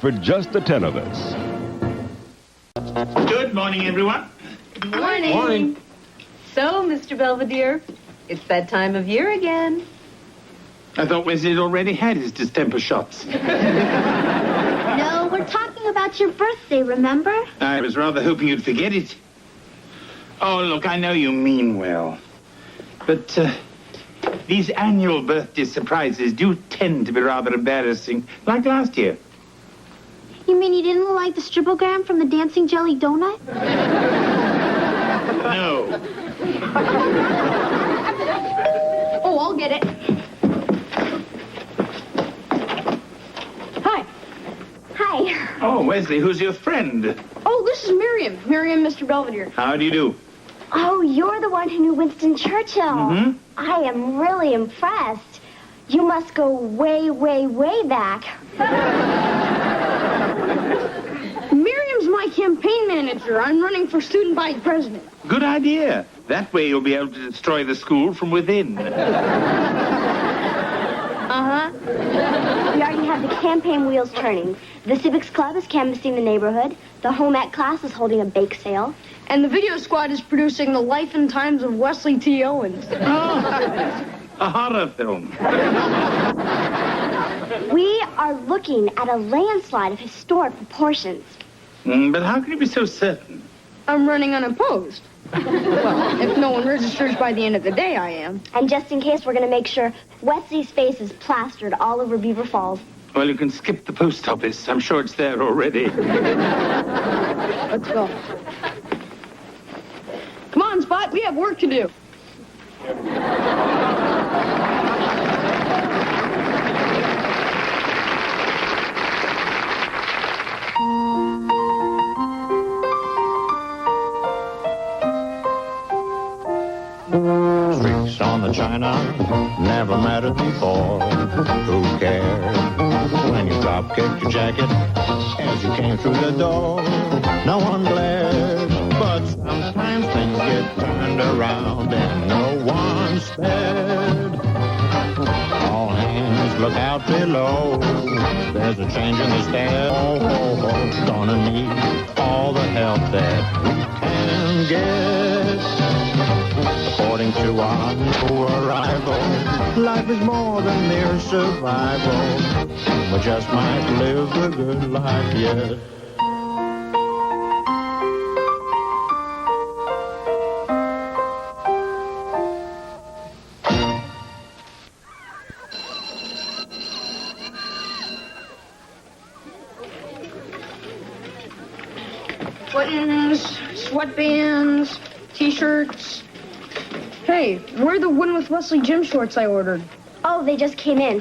for just the 10 of us. Good morning, everyone. Good morning. Morning. So, Mr. Belvedere, it's that time of year again. I thought Wesley had already had his distemper shots. No, we're talking about your birthday, remember? I was rather hoping you'd forget it. Oh, look, I know you mean well. But these annual birthday surprises do tend to be rather embarrassing, like last year. You mean you didn't like the strobogram from the dancing jelly donut? No. Oh, I'll get it. Hi. Hi. Oh, Wesley, who's your friend? Oh, this is Miriam. Miriam, Mr. Belvedere. How do you do? Oh, you're the one who knew Winston Churchill. Mm-hmm. I am really impressed. You must go way, way, way back. Miriam's my campaign manager. I'm running for student body president. Good idea. That way you'll be able to destroy the school from within. Uh-huh. We already have the campaign wheels turning. The civics club is canvassing the neighborhood. The home ec class is holding a bake sale. And the video squad is producing The Life and Times of Wesley T. Owens. A horror film. We are looking at a landslide of historic proportions. But how can you be so certain? I'm running unopposed. Well, if no one registers by the end of the day, I am. And just in case, we're going to make sure Wesley's face is plastered all over Beaver Falls. Well, you can skip the post office. I'm sure it's there already. Let's go. Come on, Spot. We have work to do. Streaks on the china never mattered before. Who cared when you drop kicked your jacket as you came through the door? No one glared, but sometimes things get turned around and no one spared. All hands look out below. There's a change in the stair. Oh, oh, oh. Gonna need all the help that we can get. According to our new arrival, life is more than mere survival. We just might live the good life yet. Buttons, sweatbands, T-shirts. Hey, where are the Win with Wesley gym shorts I ordered? Oh, they just came in.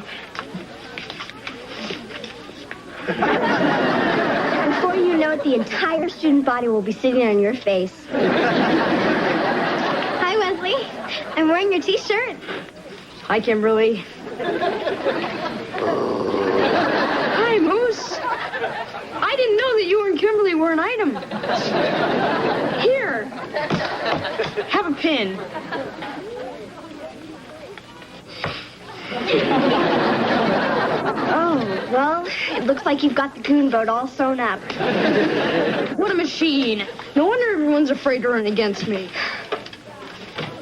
Before you know it, the entire student body will be sitting on your face. Hi, Wesley. I'm wearing your T-shirt. Hi, Kimberly. Hi, Moose. I didn't know that you and Kimberly were an item. Here. Have a pin. Oh, well, it looks like you've got the coon boat all sewn up. What a machine. No wonder everyone's afraid to run against me.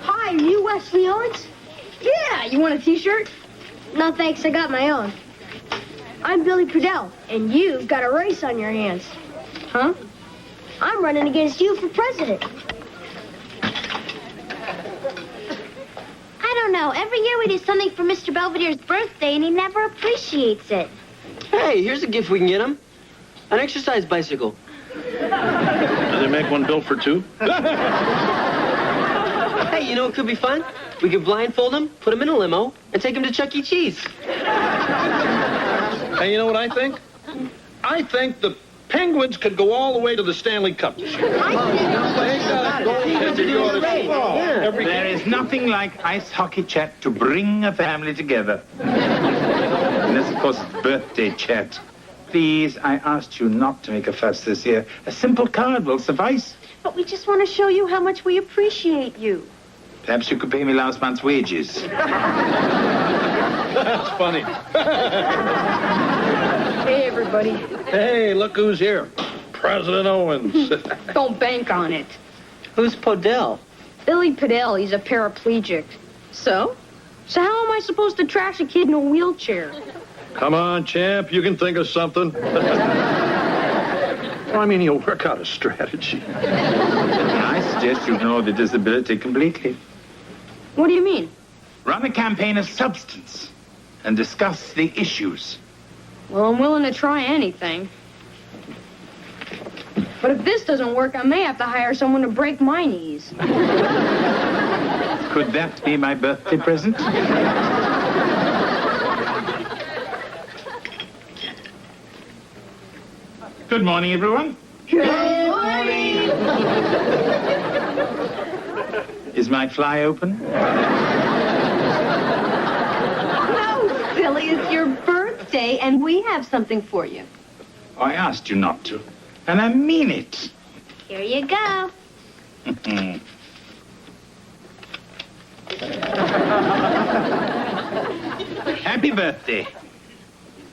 Hi, are you Wesley Owens? Yeah, you want a T-shirt? No, thanks. I got my own. I'm Billy Prudell, and you've got a race on your hands. Huh? I'm running against you for president. I don't know. Every year we do something for Mr. Belvedere's birthday, and he never appreciates it. Hey, here's a gift we can get him. An exercise bicycle. Do they make one built for two? Hey, you know what could be fun? We could blindfold him, put him in a limo, and take him to Chuck E. Cheese. Hey, you know what I think? I think the Penguins could go all the way to the Stanley Cup this year. There is nothing like ice hockey chat to bring a family together. Unless, of course, it's birthday chat. Please, I asked you not to make a fuss this year. A simple card will suffice. But we just want to show you how much we appreciate you. Perhaps you could pay me last month's wages. That's funny. Hey, everybody. Hey, look who's here. President Owens. Don't bank on it. Who's Podell? Billy Padell, he's a paraplegic. So? So how am I supposed to trash a kid in a wheelchair? Come on, champ. You can think of something. Well, I mean, you'll work out a strategy. I suggest you ignore the disability completely. What do you mean? Run a campaign of substance and discuss the issues. Well, I'm willing to try anything. But if this doesn't work, I may have to hire someone to break my knees. Could that be my birthday present? Good morning, everyone. Good morning! Is my fly open? No, silly, it's your birthday, and we have something for you. I asked you not to, and I mean it. Here you go. Happy birthday.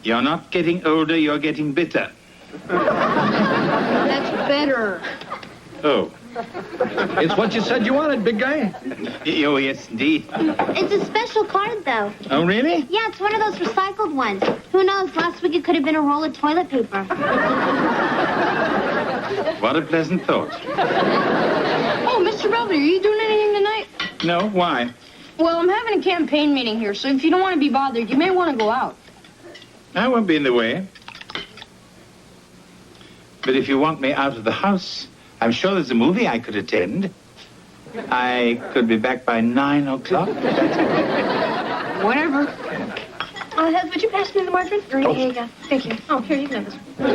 You're not getting older, you're getting bitter. That's better. Oh. It's what you said you wanted, big guy. Oh, yes, indeed. It's a special card, though. Oh, really? Yeah, it's one of those recycled ones. Who knows? Last week it could have been a roll of toilet paper. What a pleasant thought. Oh, Mr. Belvedere, are you doing anything tonight? No, why? Well, I'm having a campaign meeting here, so if you don't want to be bothered, you may want to go out. I won't be in the way. But if you want me out of the house, I'm sure there's a movie I could attend. I could be back by 9 o'clock. Whatever. Hez, would you pass me the margarine? Here you go. Thank you. Oh, here, you can have this one.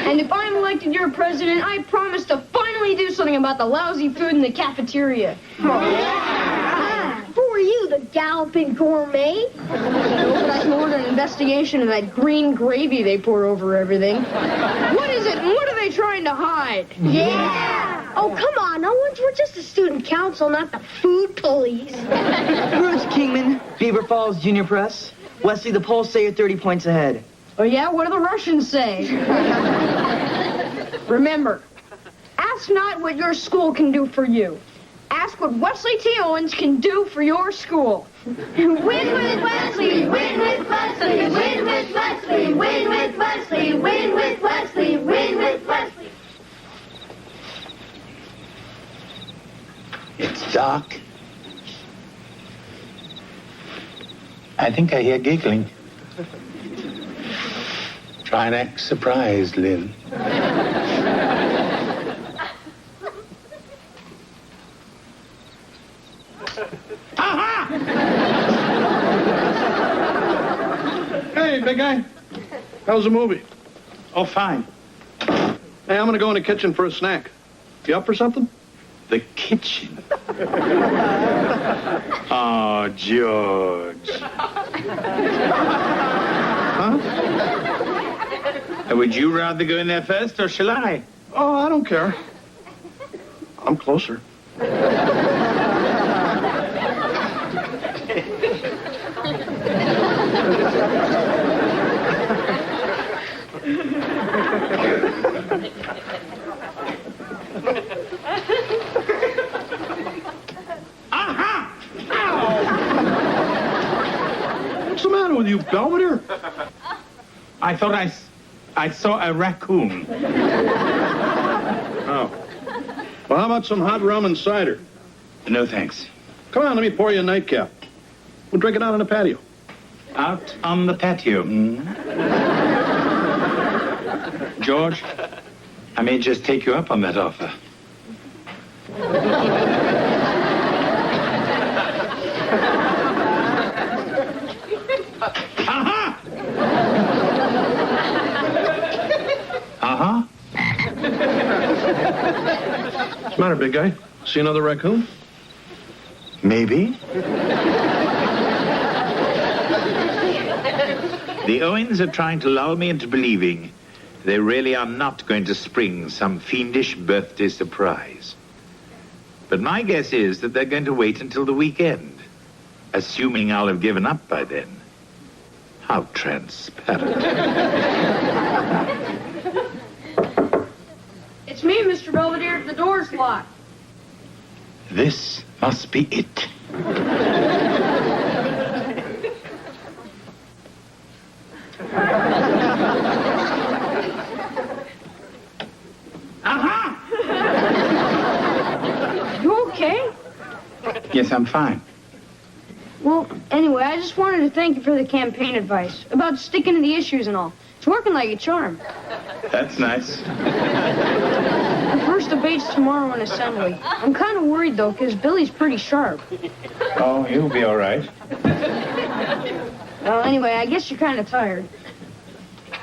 And if I'm elected your president, I promise to finally do something about the lousy food in the cafeteria. Who are you, the galloping gourmet? I can order an investigation of that green gravy they pour over everything. What is it, and what are they trying to hide? Yeah! Oh, come on, Owens. We're just the student council, not the food police. Bruce Kingman, Beaver Falls Junior Press. Wesley, the polls say you're 30 points ahead. Oh, yeah? What do the Russians say? Remember, ask not what your school can do for you. Ask what Wesley T. Owens can do for your school. Win with Wesley, win with Wesley, win with Wesley, win with Wesley, win with Wesley, win with Wesley. It's dark. I think I hear giggling. Try and act surprised, Lynn. Aha! Hey, big guy. How's the movie? Oh, fine. Hey, I'm going to go in the kitchen for a snack. You up for something? The kitchen. Oh, George. Huh? Would you rather go in there first, or shall I? Oh, I don't care. I'm closer. Aha! What's the matter with you, Belvedere? I thought I saw a raccoon. Oh. Well, how about some hot rum and cider? No, thanks. Come on, let me pour you a nightcap. We'll drink it out on the patio. Out on the patio. George, I may just take you up on that offer. Aha! Uh-huh. What's the matter, big guy? See another raccoon? Maybe. The Owens are trying to lull me into believing they really are not going to spring some fiendish birthday surprise. But my guess is that they're going to wait until the weekend, assuming I'll have given up by then. How transparent. It's me, Mr. Belvedere. The door's locked. This must be it. Aha! You okay? Yes, I'm fine. Well, anyway, I just wanted to thank you for the campaign advice about sticking to the issues and all. It's working like a charm. That's nice. The first debate's tomorrow in Assembly. I'm kind of worried, though, because Billy's pretty sharp. Oh, he'll be all right. Well, anyway, I guess you're kind of tired.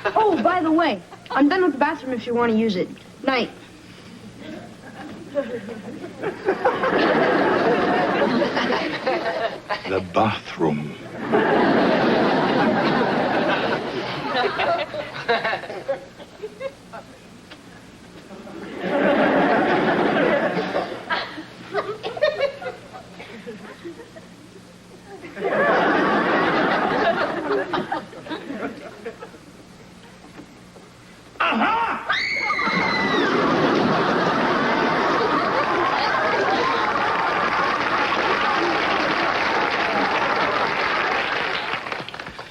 Oh, by the way, I'm done with the bathroom if you want to use it. Night. The bathroom.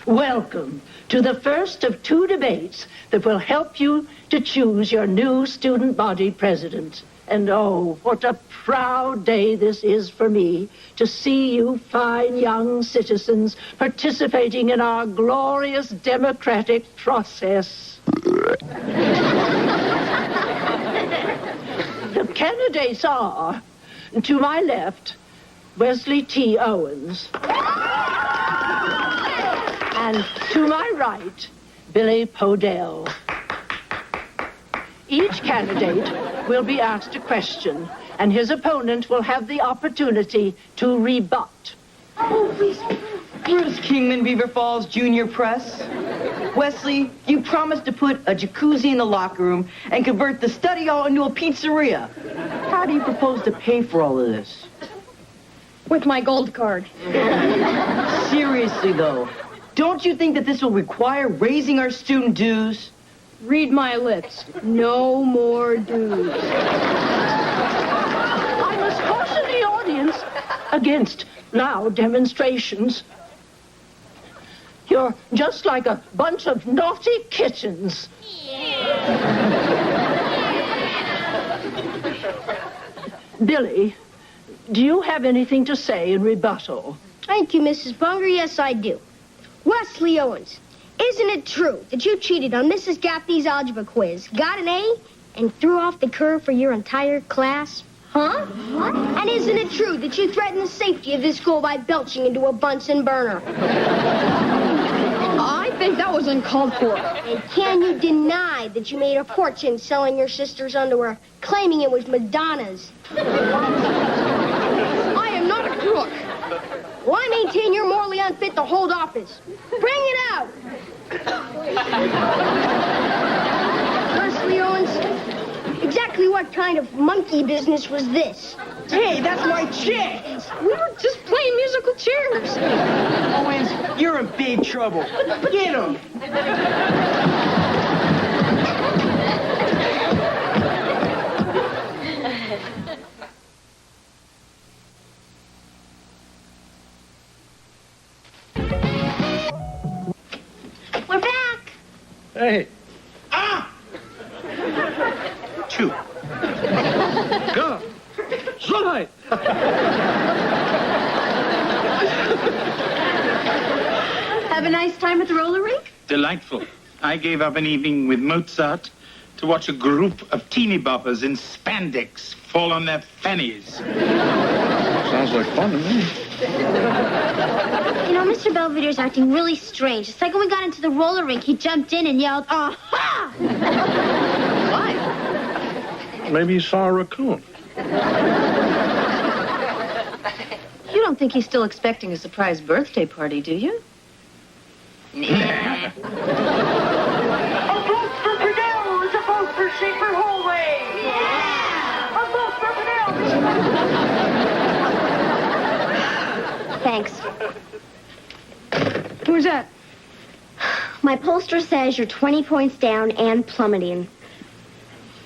Welcome to the first of 2 debates that will help you to choose your new student body president. And oh, what a proud day this is for me to see you fine young citizens participating in our glorious democratic process. The candidates are, to my left, Wesley T. Owens. And to my right, Billy Podell. Each candidate will be asked a question, and his opponent will have the opportunity to rebut. Bruce Kingman, Beaver Falls Junior Press. Wesley, you promised to put a jacuzzi in the locker room and convert the study hall into a pizzeria. How do you propose to pay for all of this? With my gold card. Seriously, though, don't you think that this will require raising our student dues? Read my lips. No more dues. I must caution the audience against loud demonstrations. You're just like a bunch of naughty kittens. Billy, do you have anything to say in rebuttal? Thank you, Mrs. Bunger. Yes, I do. Wesley Owens, isn't it true that you cheated on Mrs. Gaffney's algebra quiz, got an A, and threw off the curve for your entire class? Huh? What? And isn't it true that you threatened the safety of this school by belching into a Bunsen burner? I think that was uncalled for. And can you deny that you made a fortune selling your sister's underwear, claiming it was Madonna's? I am not a crook. Well, I maintain you're morally unfit to hold office. Bring it out! Wesley Owens, exactly what kind of monkey business was this? Hey, that's my chick! We were just playing musical chairs. Owens, you're in big trouble. Get him! We're back! Hey, Two. go! Slide! Have a nice time at the roller rink? Delightful. I gave up an evening with Mozart to watch a group of teeny boppers in spandex fall on their fannies. Sounds like fun to me. You know, Mr. Belvedere's acting really strange. It's like when we got into the roller rink, he jumped in and yelled, "Aha!" Why? Maybe he saw a raccoon. You don't think he's still expecting a surprise birthday party, do you? A vote for Fidel is a vote for safer hallway! Yeah! A vote for Fidel! Thanks. Who's that? My pollster says you're 20 points down and plummeting.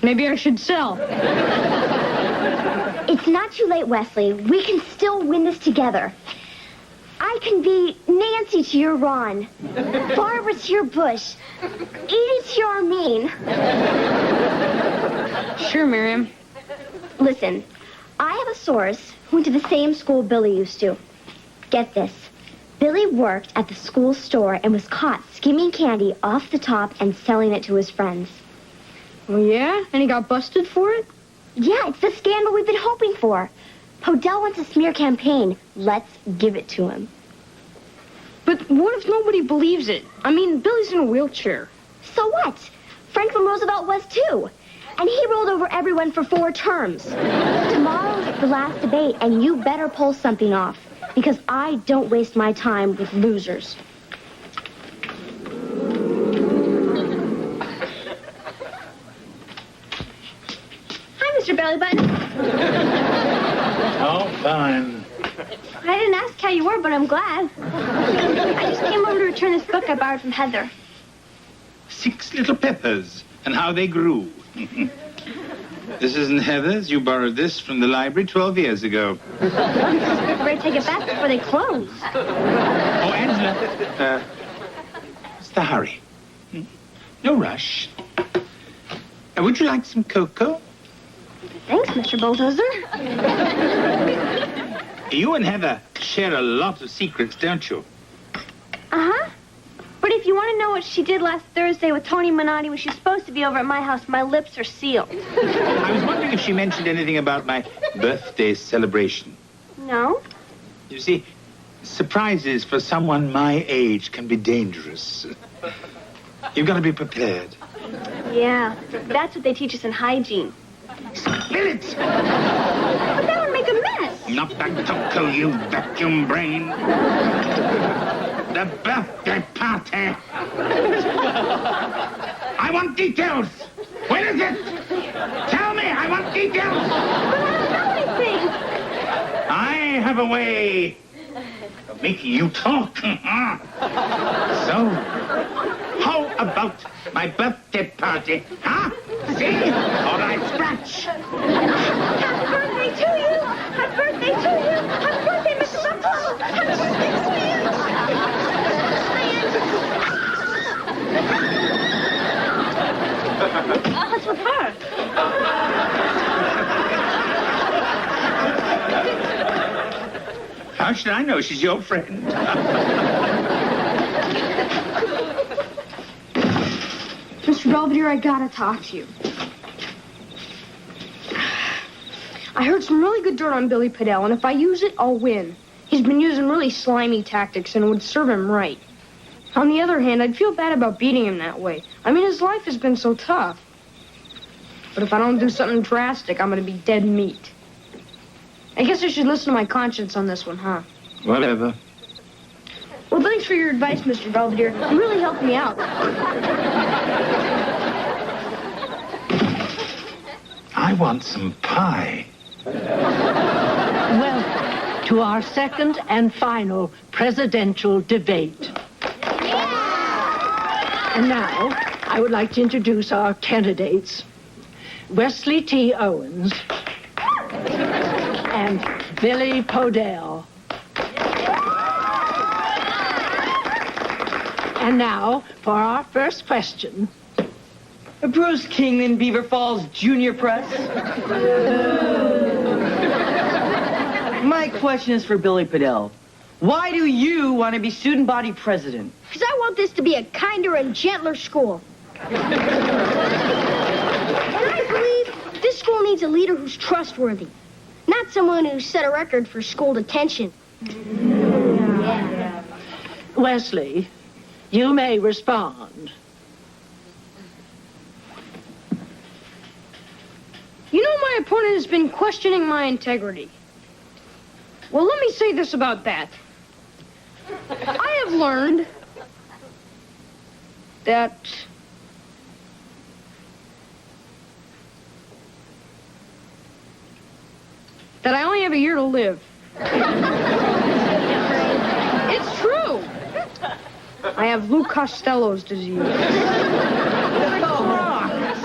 Maybe I should sell. It's not too late, Wesley. We can still win this together. I can be Nancy to your Ron, Barbara to your Bush, Edie to your Armin. Sure, Miriam. Listen, I have a source who went to the same school Billy used to. Get this. Billy worked at the school store and was caught skimming candy off the top and selling it to his friends. Oh, yeah? And he got busted for it? Yeah, it's the scandal we've been hoping for. Podell wants a smear campaign. Let's give it to him. But what if nobody believes it? I mean, Billy's in a wheelchair. So what? Franklin Roosevelt was too. And he rolled over everyone for 4 terms. Tomorrow's the last debate, and you better pull something off. Because I don't waste my time with losers. Hi, Mr. Bellybutton. Oh, fine. I didn't ask how you were, but I'm glad. I just came over to return this book I borrowed from Heather. 6 little peppers and how they grew. This isn't Heather's. You borrowed this from the library 12 years ago. Better take it back before they close. Oh, Angela. What's the hurry? No rush. Would you like some cocoa? Thanks, Mr. Bulldozer. You and Heather share a lot of secrets, don't you? Uh-huh. But if you want to know what she did last Thursday with Tony Minotti when she's supposed to be over at my house, my lips are sealed. I was wondering if she mentioned anything about my birthday celebration. No? You see, surprises for someone my age can be dangerous. You've got to be prepared. Yeah, that's what they teach us in hygiene. Spill it! But that would make a mess. Not that cocoa, you vacuum brain. The birthday party. I want details. When is it? Tell me, I want details. But I don't know anything. I have a way of making you talk. So, how about my birthday party? Huh? See? Or I scratch. Happy birthday to you. Happy birthday to you. Happy birthday, Mr. Buffalo. Happy birthday to you. What's with her? How should I know she's your friend? Mr. Belvedere, I gotta talk to you. I heard some really good dirt on Billy Podell, and if I use it, I'll win. He's been using really slimy tactics, and it would serve him right. On the other hand, I'd feel bad about beating him that way. I mean, his life has been so tough. But if I don't do something drastic, I'm gonna be dead meat. I guess I should listen to my conscience on this one, huh? Whatever. Well, thanks for your advice, Mr. Belvedere. You really helped me out. I want some pie. Welcome to our second and final presidential debate. And now, I would like to introduce our candidates. Wesley T. Owens and Billy Podell. And now, for our first question. Bruce Kingman, Beaver Falls Junior Press. My question is for Billy Podell. Why do you want to be student body president? Because I want this to be a kinder and gentler school. And I believe this school needs a leader who's trustworthy, not someone who set a record for school detention. Wesley, you may respond. You know, my opponent has been questioning my integrity. Well, let me say this about that. I have learned that I only have a year to live. It's true. I have Lou Costello's disease.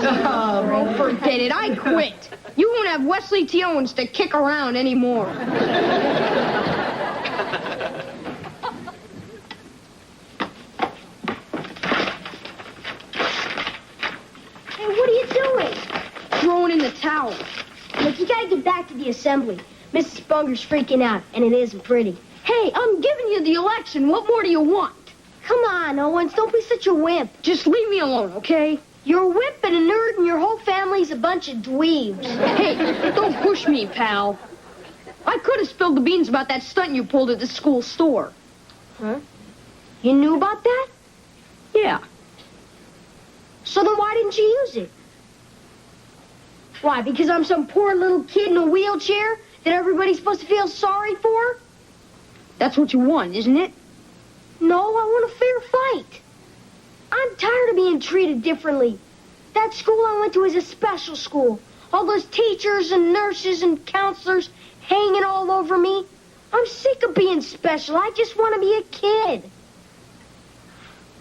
Oh, forget it. I quit. You won't have Wesley T. Owens to kick around anymore. Hey, what are you doing? Throwing in the towel. Look, you gotta get back to the assembly. Mrs. Bunger's freaking out, and it isn't pretty. Hey, I'm giving you the election. What more do you want? Come on, Owens, don't be such a wimp. Just leave me alone, okay? You're a wimp and a nerd, and your whole family's a bunch of dweebs. Hey, don't push me, pal. I could have spilled the beans about that stunt you pulled at the school store. Huh? You knew about that? Yeah. So then why didn't you use it? Why, because I'm some poor little kid in a wheelchair that everybody's supposed to feel sorry for? That's what you want, isn't it? No, I want a fair fight. I'm tired of being treated differently. That school I went to is a special school. All those teachers and nurses and counselors hanging all over me. I'm sick of being special. I just want to be a kid.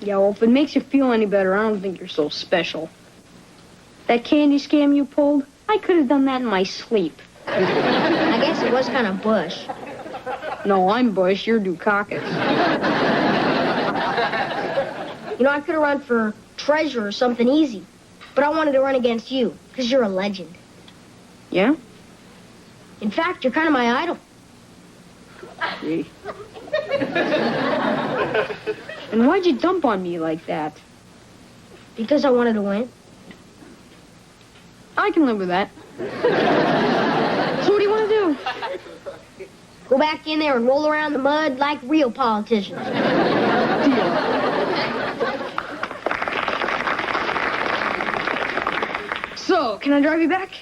Yeah, well, if it makes you feel any better, I don't think you're so special. That candy scam you pulled, I could have done that in my sleep. I guess it was kind of Bush. No, I'm Bush. You're Dukakis. You know, I could have run for treasurer or something easy. But I wanted to run against you, because you're a legend. Yeah? In fact, you're kind of my idol. Gee. And why'd you dump on me like that? Because I wanted to win. I can live with that. So what do you want to do? Go back in there and roll around the mud like real politicians. So, can I drive you back?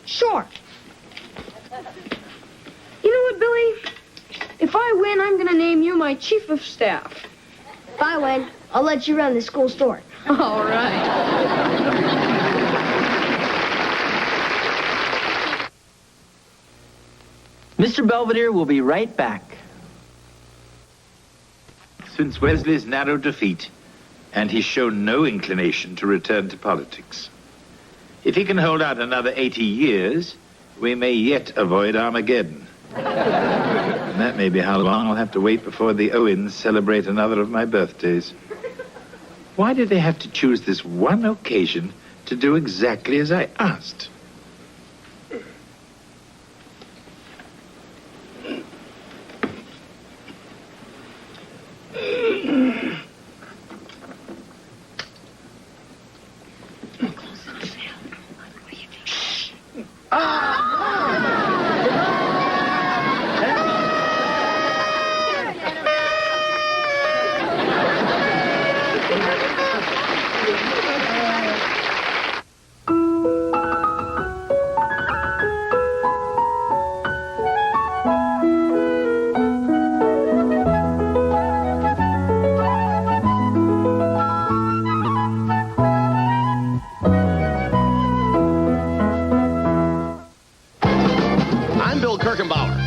Sure. You know what, Billy? If I win, I'm going to name you my chief of staff. If I win, I'll let you run the school store. All right. Mr. Belvedere will be right back. Since Wesley's narrow defeat, and he's shown no inclination to return to politics. If he can hold out another 80 years, we may yet avoid Armageddon. And that may be how long I'll have to wait before the Owens celebrate another of my birthdays. Why did they have to choose this one occasion to do exactly as I asked?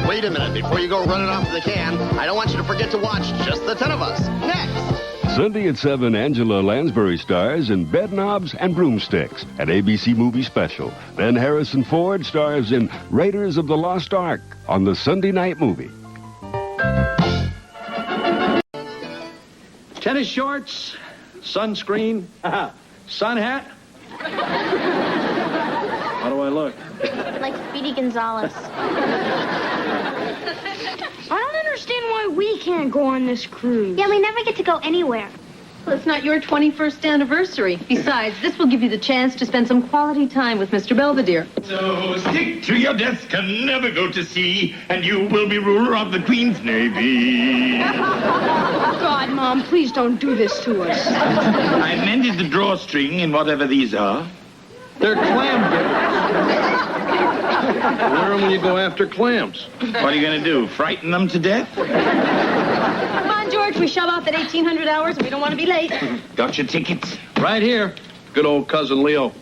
Wait a minute, before you go running off the can, I don't want you to forget to watch Just the 10 of Us. Next! Sunday at 7, Angela Lansbury stars in Bedknobs and Broomsticks, an ABC movie special. Then Harrison Ford stars in Raiders of the Lost Ark on the Sunday night movie. Tennis shorts, sunscreen, sun hat. How do I look? Like Speedy Gonzales. I don't understand why we can't go on this cruise. Yeah, we never get to go anywhere. Well, it's not your 21st anniversary. Besides, this will give you the chance to spend some quality time with Mr. Belvedere. So stick to your desk and never go to sea, and you will be ruler of the Queen's Navy. God, Mom, please don't do this to us. I mended the drawstring in whatever these are. They're clam diggers. Wear them when you go after clams. What are you going to do, frighten them to death? Come on, George, we shove off at 1800 hours and we don't want to be late. Got your tickets? Right here. Good old cousin Leo.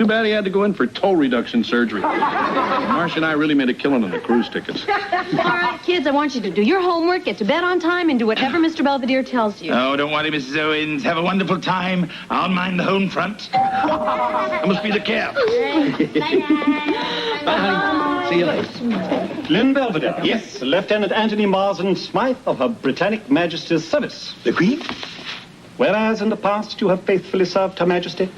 Too bad he had to go in for toe reduction surgery. Marcia and I really made a killing on the cruise tickets. All right, kids, I want you to do your homework, get to bed on time, and do whatever Mr. Belvedere tells you. Oh, don't worry, Mrs. Owens. Have a wonderful time. I'll mind the home front. That must be the cab. Bye, honey. See you later. Lynn Belvedere. Yes? Lieutenant Anthony Marsden Smythe of Her Britannic Majesty's service. The Queen? Whereas in the past you have faithfully served Her Majesty,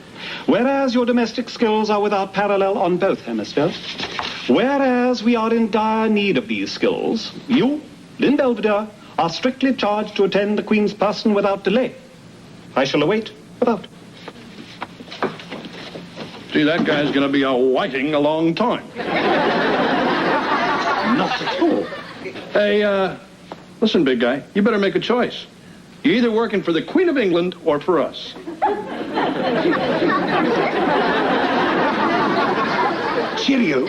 whereas your domestic skills are without parallel on both hemispheres, whereas we are in dire need of these skills, you, Lynn Belvedere, are strictly charged to attend the Queen's person without delay. I shall await without. Gee, that guy's going to be waiting a long time. Not at all. Hey, listen, big guy, you better make a choice. You're either working for the Queen of England or for us. Cheerio.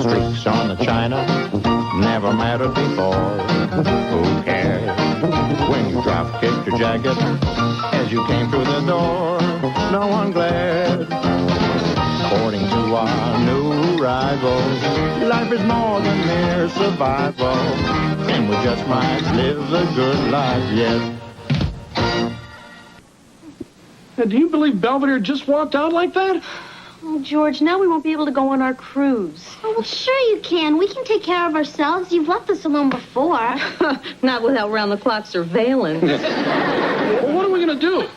Streaks on the china never mattered before. Who cares when you drop kicked your jacket as you came through the door? No one glared. According to our new rivals, life is more than mere survival, and we just might live a good life yet. Do you believe Belvedere just walked out like that? Oh, George, now we won't be able to go on our cruise. Oh, well, sure you can. We can take care of ourselves. You've left us alone before. Not without round-the-clock surveillance. Well, what are we going to do?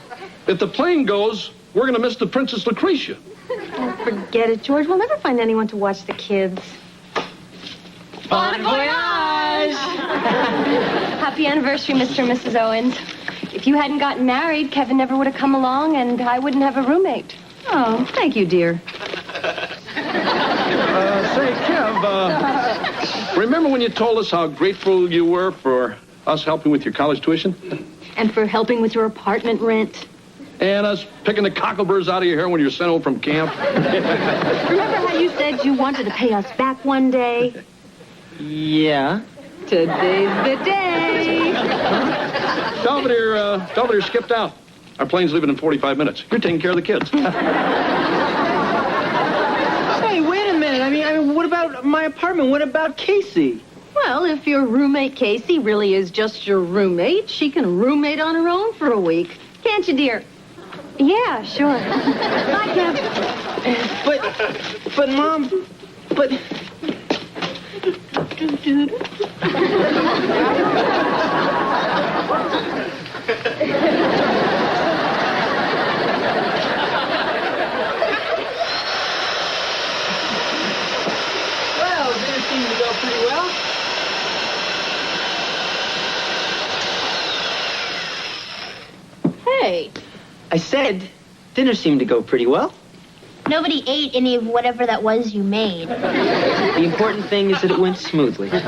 If the plane goes, we're going to miss the Princess Lucretia. Oh, forget it, George. We'll never find anyone to watch the kids. Bon voyage! Happy anniversary, Mr. and Mrs. Owens. If you hadn't gotten married, Kevin never would have come along, and I wouldn't have a roommate. Oh, thank you, dear. Say, Kev, remember when you told us how grateful you were for us helping with your college tuition? And for helping with your apartment rent. And us picking the cockleburrs out of your hair when you were sent home from camp? Remember how you said you wanted to pay us back one day? Yeah. Today's the day. Belvedere skipped out. Our plane's leaving in 45 minutes. You're taking care of the kids. Hey, wait a minute. I mean, what about my apartment? What about Casey? Well, if your roommate Casey really is just your roommate, she can roommate on her own for a week. Can't you, dear? Yeah, sure. Bye, Kev. But Mom, but... Well, dinner seemed to go pretty well. Hey. I said dinner seemed to go pretty well. Nobody ate any of whatever that was you made. The important thing is that it went smoothly. Come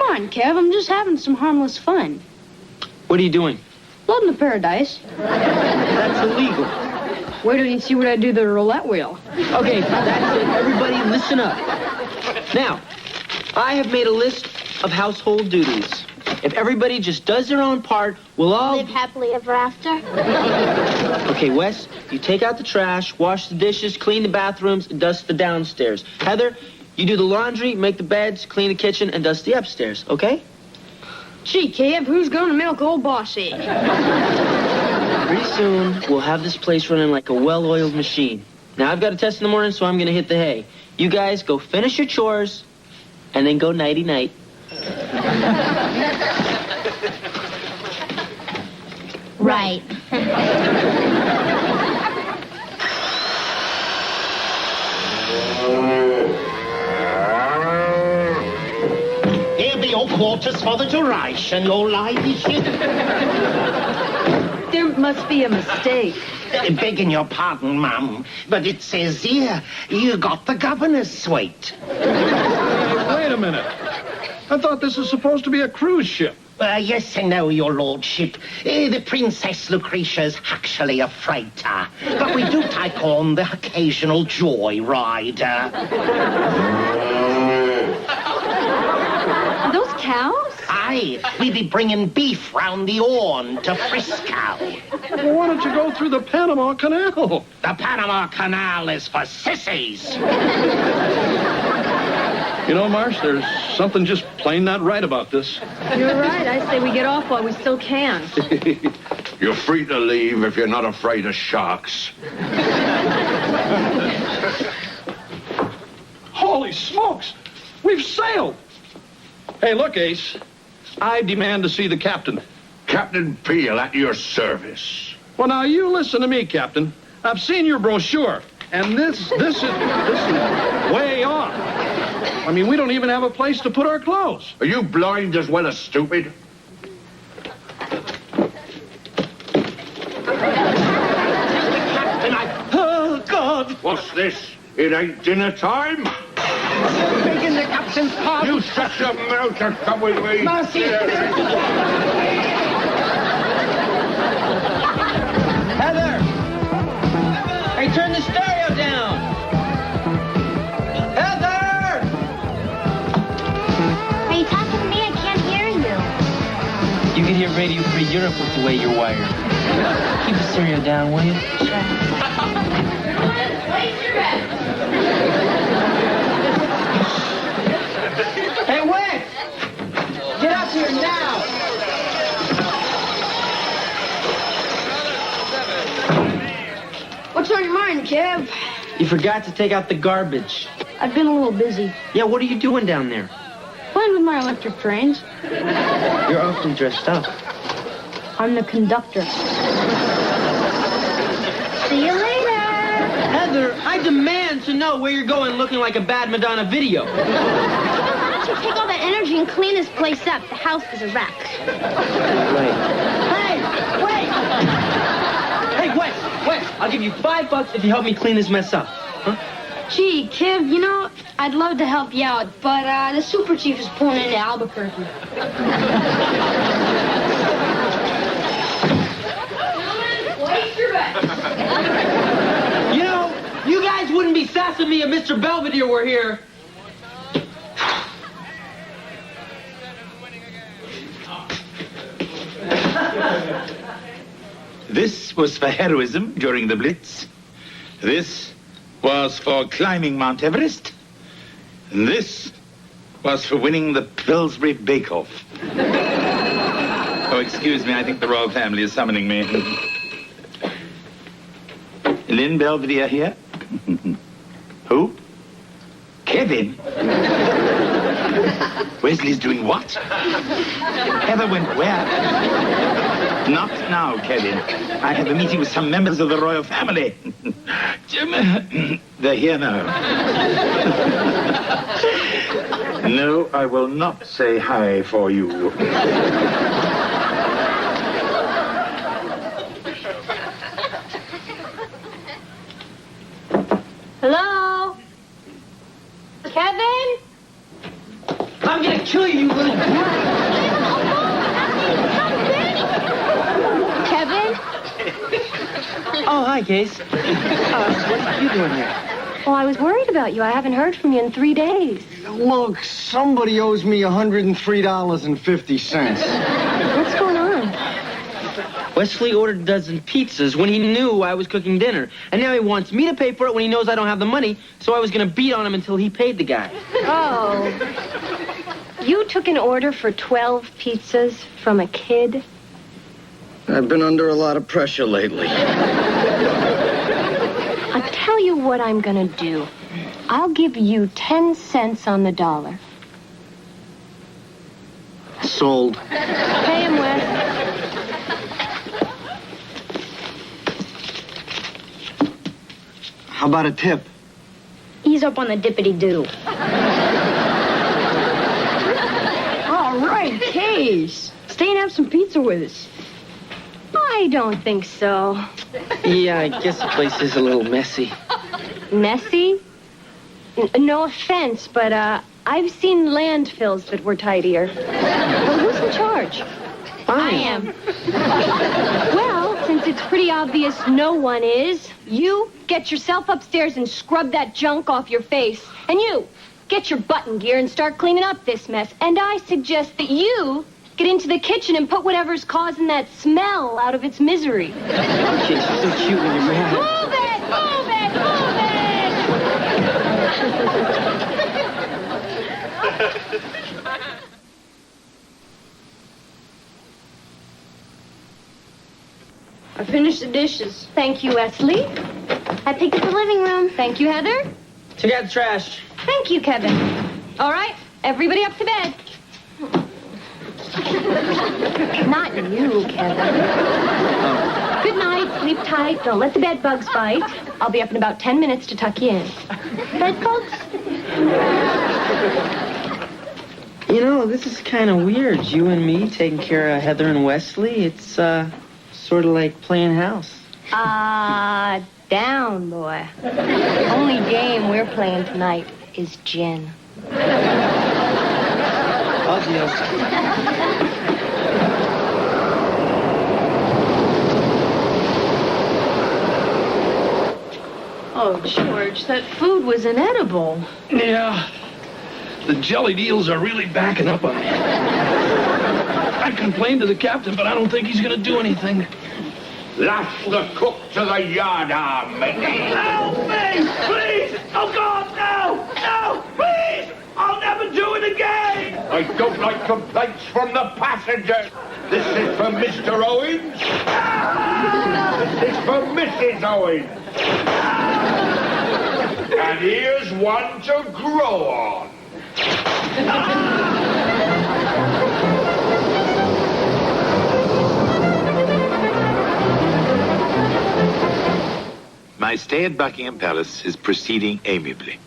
on, Kev. I'm just having some harmless fun. What are you doing? Loading the paradise. That's illegal. Wait till you see what I do to the roulette wheel. Okay, that's it. Everybody listen up. Now, I have made a list of household duties. If everybody just does their own part, we'll all... Live happily ever after. Okay, Wes, you take out the trash, wash the dishes, clean the bathrooms, and dust the downstairs. Heather, you do the laundry, make the beds, clean the kitchen, and dust the upstairs, okay? Gee, Kev, who's gonna milk old bossy? Pretty soon, we'll have this place running like a well-oiled machine. Now, I've got a test in the morning, so I'm going to hit the hay. You guys go finish your chores, and then go nighty-night. Right. Here be your quarters for the duration, your ladyship. There must be a mistake. Begging your pardon, Mum, but it says here you got the governor's suite. Hey, wait a minute. I thought this was supposed to be a cruise ship. Yes and no, your lordship. The Princess Lucretia is actually a freighter, but we do take on the occasional joy ride. Are those cows? Aye, we be bringing beef round the Horn to Frisco. Well, why don't you go through the Panama Canal? The Panama Canal is for sissies. You know, Marsh, there's something just plain not right about this. You're right. I say we get off while we still can. You're free to leave if you're not afraid of sharks. Holy smokes! We've sailed! Hey, look, Ace. I demand to see the captain. Captain Peel at your service. Well, now, you listen to me, Captain. I've seen your brochure, and this is way off. I mean, we don't even have a place to put our clothes. Are you blind as well as stupid? Oh, God! What's this? It ain't dinner time? Begging the captain's pardon. You shut your mouth and come with me. Mercy! Heather! Hey, turn the stereo down! Heather! Are you talking to me? I can't hear you. You can hear Radio Free Europe with the way you're wired. Keep the stereo down, will you? Sure. Hey, Wes! Get up here now! What's on your mind, Kev? You forgot to take out the garbage. I've been a little busy. Yeah, what are you doing down there? Playing with my electric trains. You're awfully dressed up. I'm the conductor. See you later. Heather, I demand to know where you're going looking like a bad Madonna video. Why don't you take all that energy and clean this place up? The house is a wreck. Right. Hey, wait! Hey, Wes, I'll give you $5 if you help me clean this mess up. Huh? Gee, Kev, you know, I'd love to help you out, but the super chief is pulling into Albuquerque. You know, you guys wouldn't be sassing me if Mr. Belvedere were here. This was for heroism during the Blitz. This was for climbing Mount Everest. And this was for winning the Pillsbury Bake Off. Oh, excuse me, I think the royal family is summoning me. Lynn Belvedere here? Who? Kevin? Wesley's doing what? Heather went where? Not now, Kevin. I have a meeting with some members of the royal family. They're here now. No, I will not say hi for you. Hello? Kevin? I'm gonna kill you, you little... Kevin? Oh, hi, Case. What are you doing here? Well, I was worried about you. I haven't heard from you in 3 days. Look, somebody owes me $103.50. What's going on? Wesley ordered a dozen pizzas when he knew I was cooking dinner. And now he wants me to pay for it when he knows I don't have the money, so I was gonna beat on him until he paid the guy. Oh. You took an order for 12 pizzas from a kid? I've been under a lot of pressure lately. I'll tell you what I'm gonna do. I'll give you 10 cents on the dollar. Sold. Pay him, Wes. How about a tip? Ease up on the dippity-doo. All right, Case. Stay and have some pizza with us. I don't think so. Yeah, I guess the place is a little messy. Messy? No offense, but I've seen landfills that were tidier. Well, who's in charge? I am. Well, since it's pretty obvious no one is, you get yourself upstairs and scrub that junk off your face. And you, get your button gear and start cleaning up this mess. And I suggest that you get into the kitchen and put whatever's causing that smell out of its misery. Okay, she's so cute when you're mad. Move it! Move it! Move it! I finished the dishes. Thank you, Wesley. I picked up the living room. Thank you, Heather. Took out the trash. Thank you, Kevin. All right, everybody up to bed. Not you, Kevin. Good night. Sleep tight. Don't let the bed bugs bite. I'll be up in about 10 minutes to tuck you in. Bed bugs? You know, this is kind of weird. You and me taking care of Heather and Wesley. It's, sort of like playing house. Down, boy. Only game we're playing tonight is gin. Adios. Oh, George, that food was inedible. Yeah. The jellied eels are really backing up on me. I complained to the captain, but I don't think he's going to do anything. Lash the cook to the yardarm, matey. Help me! Please! Oh, God, no! No! Please! I'll never do it again! I don't like complaints from the passengers. This is for Mr. Owens. This is for Mrs. Owens. And here's one to grow on. My stay at Buckingham Palace is proceeding amiably.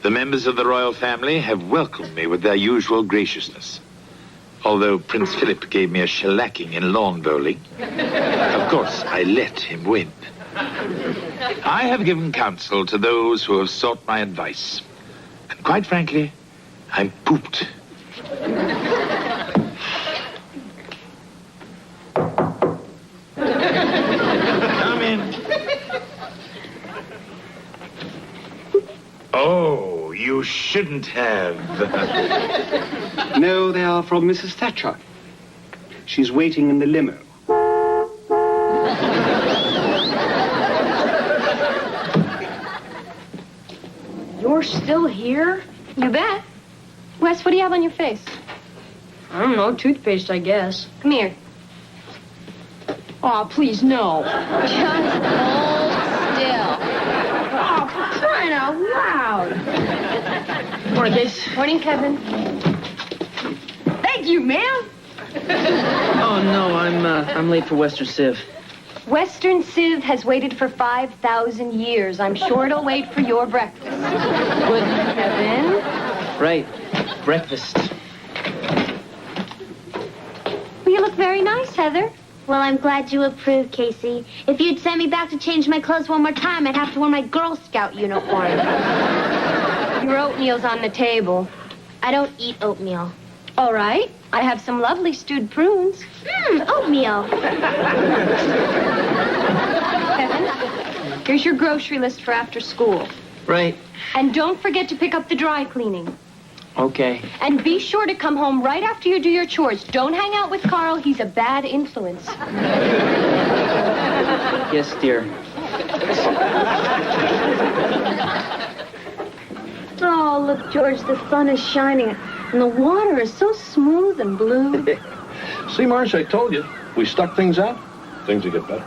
The members of the royal family have welcomed me with their usual graciousness. Although Prince Philip gave me a shellacking in lawn bowling, of course I let him win. I have given counsel to those who have sought my advice. And quite frankly, I'm pooped. Come in. Oh, you shouldn't have. No, they are from Mrs. Thatcher. She's waiting in the limo. You're still here? You bet. Wes, what do you have on your face? I don't know, toothpaste, I guess. Come here. Oh, please, no. Just hold still. Oh, for crying out loud. Morning, Case. Morning, Kevin. Thank you, ma'am. Oh, no, I'm late for Western Civ. Western Civ has waited for 5,000 years. I'm sure it'll wait for your breakfast. What? Kevin? Right. Breakfast. Well, you look very nice, Heather. Well, I'm glad you approved, Casey. If you'd send me back to change my clothes one more time, I'd have to wear my Girl Scout uniform. Your oatmeal's on the table. I don't eat oatmeal. All right. I have some lovely stewed prunes. Oatmeal. Kevin, here's your grocery list for after school. Right. And don't forget to pick up the dry cleaning. Okay. And be sure to come home right after you do your chores. Don't hang out with Carl. He's a bad influence. Yes, dear. Oh, look, George, the sun is shining. And the water is so smooth and blue. See, Marsh, I told you. We stuck things out, things will get better.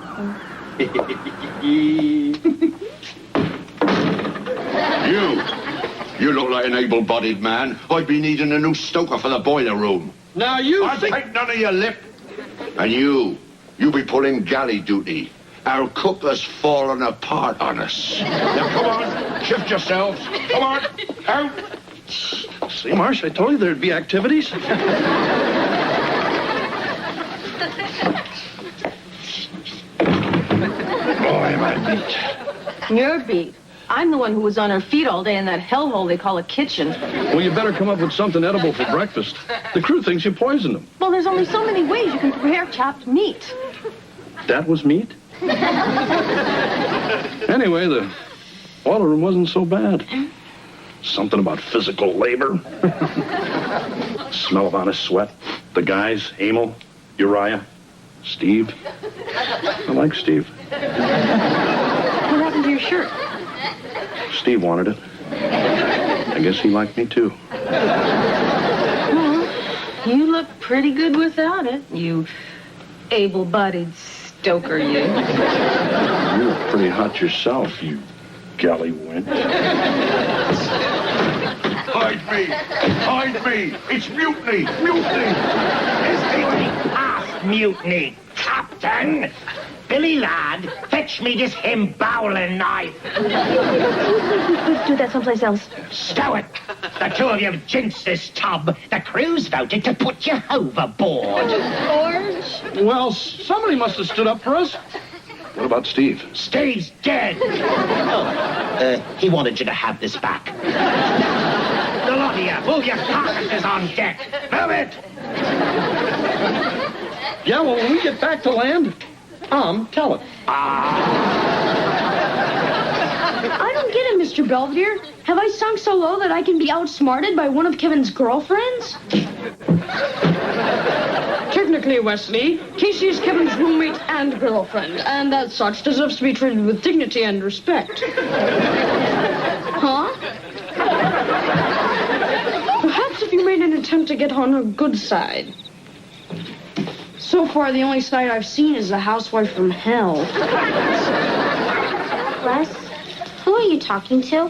You look like an able-bodied man. I'd be needing a new stoker for the boiler room. Now you I'll take none of your lip. And you be pulling galley duty. Our cook has fallen apart on us. Now, come on, shift yourselves. Come on, out. See, Marsh, I told you there'd be activities. Oh, am I beat? You're beat. I'm the one who was on her feet all day in that hellhole they call a kitchen. Well, you better come up with something edible for breakfast. The crew thinks you poisoned them. Well, there's only so many ways you can prepare chopped meat. That was meat? Anyway, the boiler room wasn't so bad. Something about physical labor. Smell of honest sweat. The guys, Emil, Uriah, Steve. I like Steve. What happened to your shirt? Steve wanted it. I guess he liked me too. Well, you look pretty good without it, you able-bodied stoker, you. You look pretty hot yourself, you galley wench. Hide me! Hide me! It's mutiny! Mutiny! Is it past mutiny, Captain? Billy, lad, fetch me this him-bowling knife. Let's do that someplace else. Stow it. The two of you have jinxed this tub. The crew's voted to put you overboard. George? Well, somebody must have stood up for us. What about Steve? Steve's dead. He wanted you to have this back. The lot of you, move your carcasses on deck. Move it. Yeah, well, when we get back to land, tell it. I don't get it, Mr. Belvedere. Have I sunk so low that I can be outsmarted by one of Kevin's girlfriends? Technically, Wesley, Casey is Kevin's roommate and girlfriend, and as such deserves to be treated with dignity and respect. Huh? Perhaps if you made an attempt to get on her good side. So far, the only side I've seen is a housewife from hell. Wes, who are you talking to?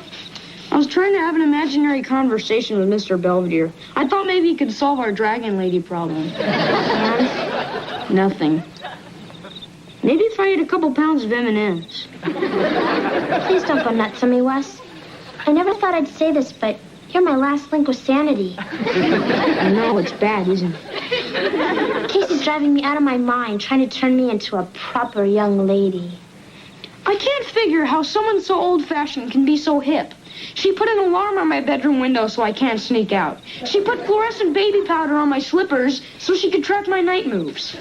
I was trying to have an imaginary conversation with Mr. Belvedere. I thought maybe he could solve our dragon lady problem. And? Nothing. Maybe if I ate a couple pounds of M&Ms. Please don't go nuts on me, Wes. I never thought I'd say this, but you're my last link with sanity. I know, it's bad, isn't it? Casey's driving me out of my mind, trying to turn me into a proper young lady. I can't figure how someone so old-fashioned can be so hip. She put an alarm on my bedroom window so I can't sneak out. She put fluorescent baby powder on my slippers so she could track my night moves.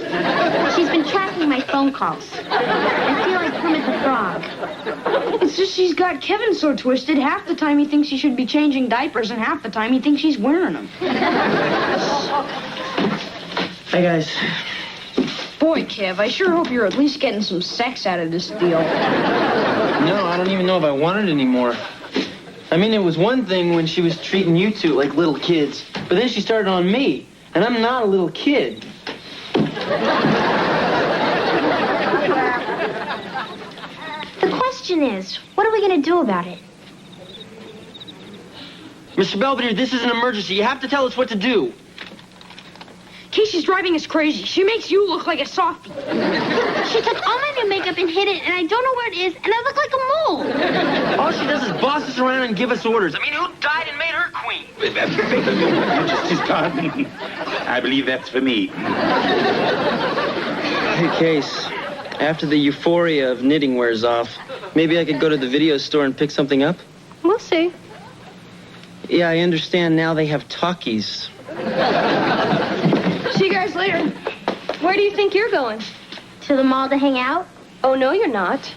She's been tracking my phone calls. I feel like Kermit the Frog. It's just she's got Kevin so twisted, half the time he thinks he should be changing diapers and half the time he thinks she's wearing them. Hey, guys. Boy, Kev, I sure hope you're at least getting some sex out of this deal. No, I don't even know if I want it anymore. I mean, it was one thing when she was treating you two like little kids, but then she started on me, and I'm not a little kid. The question is, what are we going to do about it? Mr. Belvedere, this is an emergency. You have to tell us what to do. Casey's driving us crazy. She makes you look like a softie. She took all my new makeup and hid it, and I don't know where it is, and I look like a mole. All she does is boss us around and give us orders. I mean, who died and made her queen? Majesty's pardon. I believe that's for me. Hey, Case, after the euphoria of knitting wears off, maybe I could go to the video store and pick something up? We'll see. Yeah, I understand now they have talkies. See you guys later. Where do you think you're going? To the mall to hang out? Oh, no, you're not.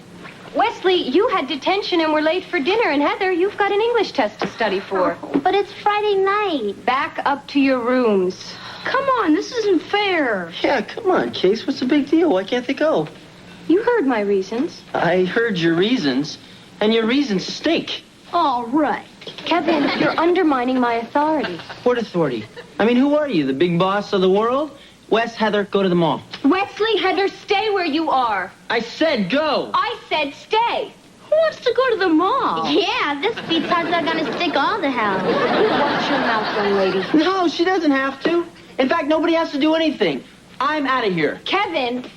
Wesley, you had detention and were late for dinner, and Heather, you've got an English test to study for. Oh, but it's Friday night. Back up to your rooms. Come on, this isn't fair. Yeah, come on, Case. What's the big deal? Why can't they go? You heard my reasons. I heard your reasons, and your reasons stink. All right. Kevin, you're undermining my authority. What authority? I mean, who are you, the big boss of the world? Wes, Heather, go to the mall. Wesley, Heather, stay where you are. I said go. I said stay. Who wants to go to the mall? Yeah, this beats how they're gonna stick all the hell. Watch your mouth, young lady. No, she doesn't have to. In fact, nobody has to do anything. I'm out of here. Kevin.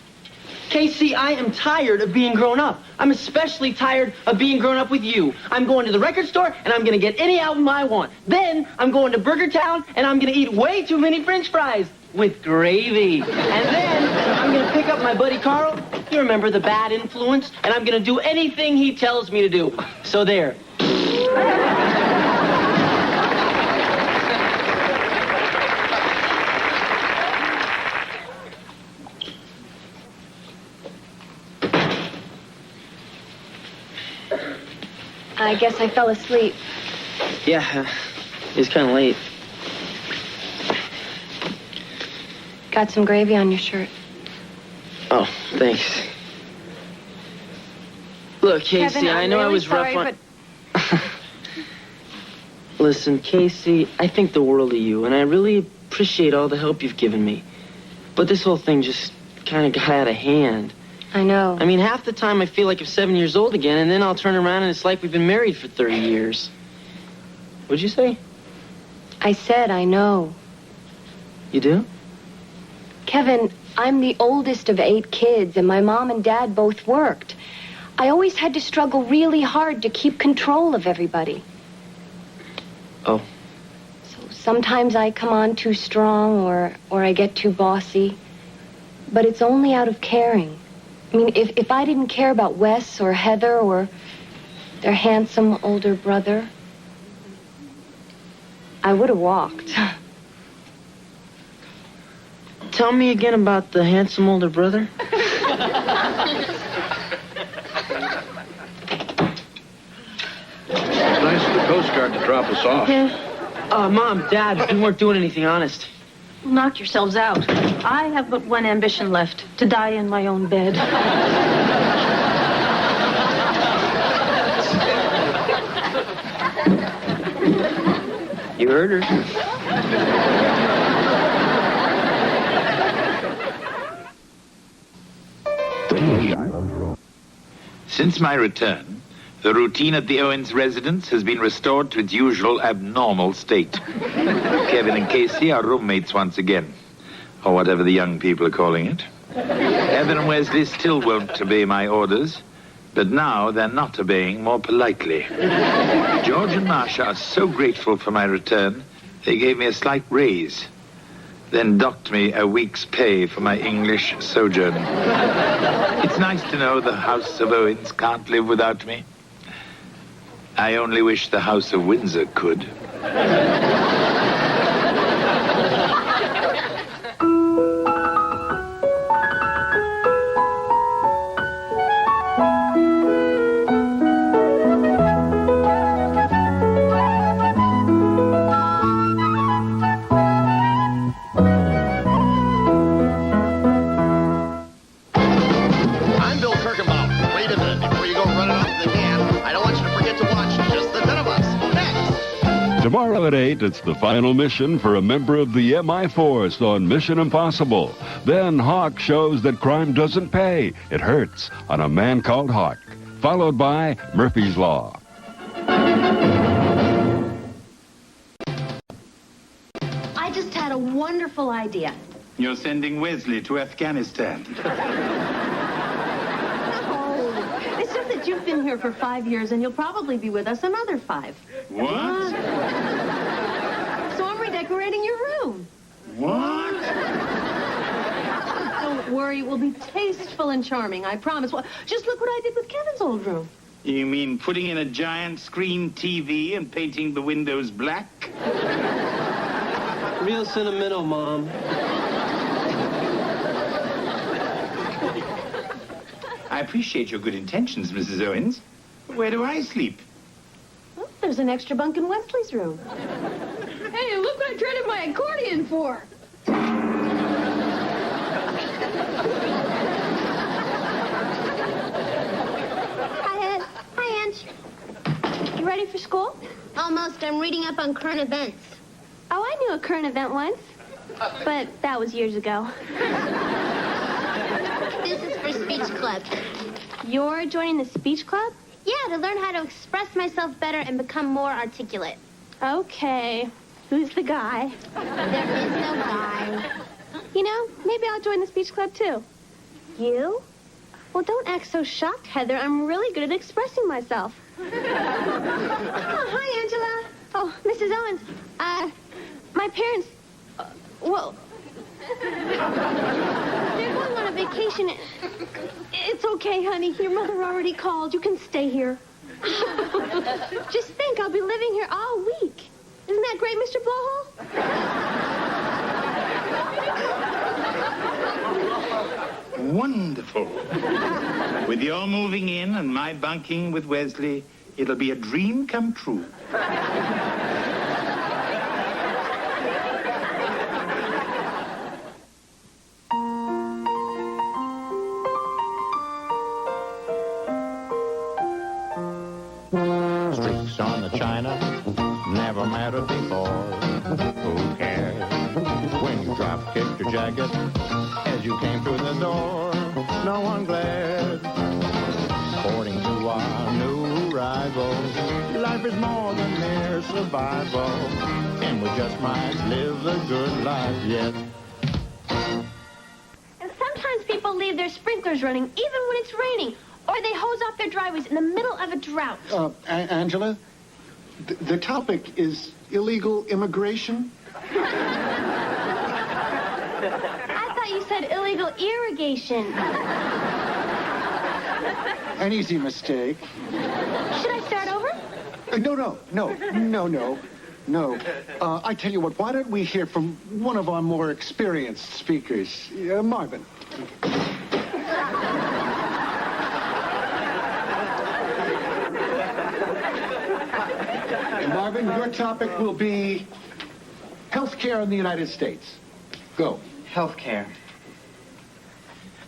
Casey, I am tired of being grown up. I'm especially tired of being grown up with you. I'm going to the record store, and I'm going to get any album I want. Then I'm going to Burger Town, and I'm going to eat way too many French fries with gravy. And then I'm going to pick up my buddy Carl, You remember the bad influence? And I'm going to do anything he tells me to do. So there. I guess I fell asleep. Yeah, it's kind of late. Got some gravy on your shirt. Oh, thanks. Look, Casey, Kevin, I know really I was sorry, rough on... Listen, Casey, I think the world of you, and I really appreciate all the help you've given me. But this whole thing just kind of got out of hand. I know. I mean, half the time I feel like I'm 7 years old again, and then I'll turn around and it's like we've been married for 30 years. What'd you say? I said I know. You do? Kevin, I'm the oldest of 8 kids, and my mom and dad both worked. I always had to struggle really hard to keep control of everybody. Oh. So sometimes I come on too strong or I get too bossy. But it's only out of caring. I mean, if I didn't care about Wes or Heather or their handsome older brother, I would have walked. Tell me again about the handsome older brother. Nice of the Coast Guard to drop us off. Mom, Dad, we weren't doing anything honest. Knock yourselves out. I have but one ambition left, to die in my own bed. You heard her. Since my return, the routine at the Owens residence has been restored to its usual abnormal state. Kevin and Casey are roommates once again, or whatever the young people are calling it. Heather and Wesley still won't obey my orders, but now they're not obeying more politely. George and Marcia are so grateful for my return, they gave me a slight raise, then docked me a week's pay for my English sojourn. It's nice to know the House of Owens can't live without me. I only wish the House of Windsor could. Tomorrow at 8, it's the final mission for a member of the MI Force on Mission Impossible. Then Hawk shows that crime doesn't pay. It hurts on A Man Called Hawk. Followed by Murphy's Law. I just had a wonderful idea. You're sending Wesley to Afghanistan. It's just that you've been here for 5 years, and you'll probably be with us another 5. What? So I'm redecorating your room. What? Don't worry, it will be tasteful and charming, I promise. Well, just look what I did with Kevin's old room. You mean putting in a giant screen TV and painting the windows black? Real sentimental, Mom. I appreciate your good intentions, Mrs. Owens. Where do I sleep? Oh, there's an extra bunk in Wesley's room. Hey, look what I traded my accordion for. Hi, Ed. Hi, Ange. You ready for school? Almost. I'm reading up on current events. Oh, I knew a current event once. But that was years ago. This is for speech club. You're joining the speech club? Yeah, to learn how to express myself better and become more articulate. Okay. Who's the guy? There is no guy. You know, maybe I'll join the speech club, too. You? Well, don't act so shocked, Heather. I'm really good at expressing myself. Oh, hi, Angela. Oh, Mrs. Owens. My parents... They're going on a vacation okay, honey. Your mother already called. You can stay here. Just think, I'll be living here all week. Isn't that great, Mr. Blowhole? Wonderful. With your moving in and my bunking with Wesley, it'll be a dream come true. Streaks on the china never mattered before. Who cares when you drop kicked your jacket as you came through the door? No one glared. According to our new rivals, life is more than mere survival, and we just might live the good life yet. And sometimes people leave their sprinklers running even when it's raining, or they hose off their driveways in the middle of a drought. Angela, the topic is illegal immigration. I thought you said illegal irrigation. An easy mistake. Should I start over? No. I tell you what, why don't we hear from one of our more experienced speakers, Marvin. Marvin, your topic will be healthcare in the United States. Go. Healthcare.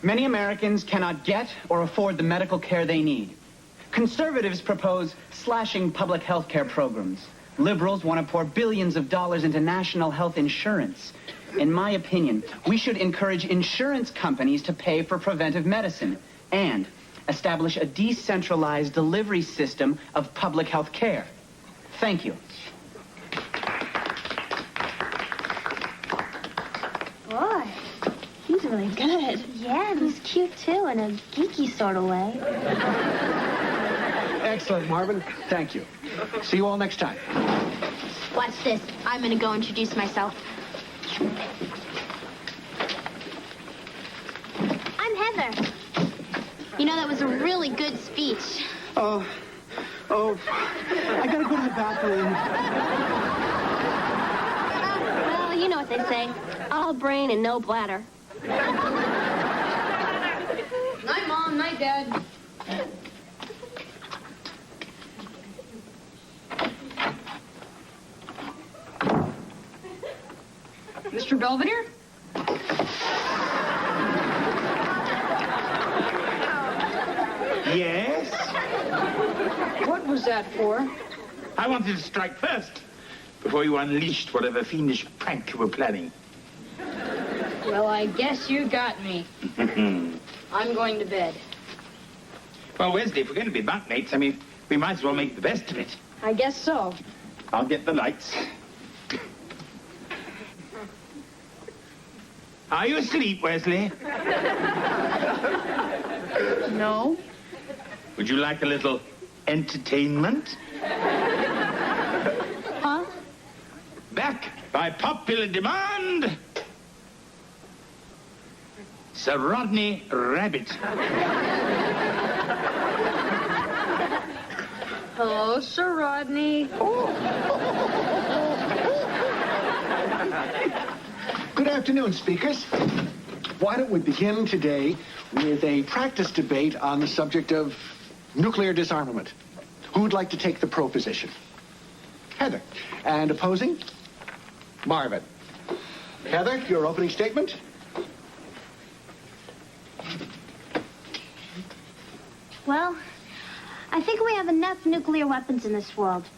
Many Americans cannot get or afford the medical care they need. Conservatives propose slashing public health care programs. Liberals want to pour billions of dollars into national health insurance. In my opinion, we should encourage insurance companies to pay for preventive medicine and establish a decentralized delivery system of public health care. Thank you. Boy, he's really good. Yeah, and he's cute, too, in a geeky sort of way. Excellent, Marvin. Thank you. See you all next time. Watch this. I'm going to go introduce myself. I'm Heather. You know, that was a really good speech. Oh, I gotta go to the bathroom. Well, you know what they say. All brain and no bladder. Night, Mom. Night, Dad. Mr. Belvedere? Yes? What was that for? I wanted to strike first, before you unleashed whatever fiendish prank you were planning. Well, I guess you got me. I'm going to bed. Well, Wesley, if we're going to be bunkmates, we might as well make the best of it. I guess so. I'll get the lights. Are you asleep, Wesley? No. Would you like a little entertainment? Huh? Back by popular demand, Sir Rodney Rabbit. Hello, Sir Rodney. Good afternoon, speakers. Why don't we begin today with a practice debate on the subject of nuclear disarmament? Who would like to take the pro position? Heather. And opposing? Marvin. Heather, your opening statement? Well, I think we have enough nuclear weapons in this world.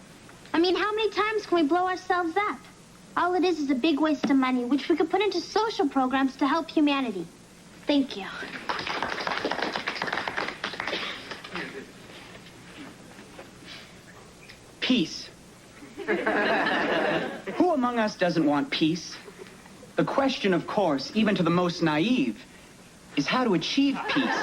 I mean, how many times can we blow ourselves up? All it is a big waste of money, which we could put into social programs to help humanity. Thank you. Peace. Who among us doesn't want peace? The question, of course, even to the most naive, is how to achieve peace.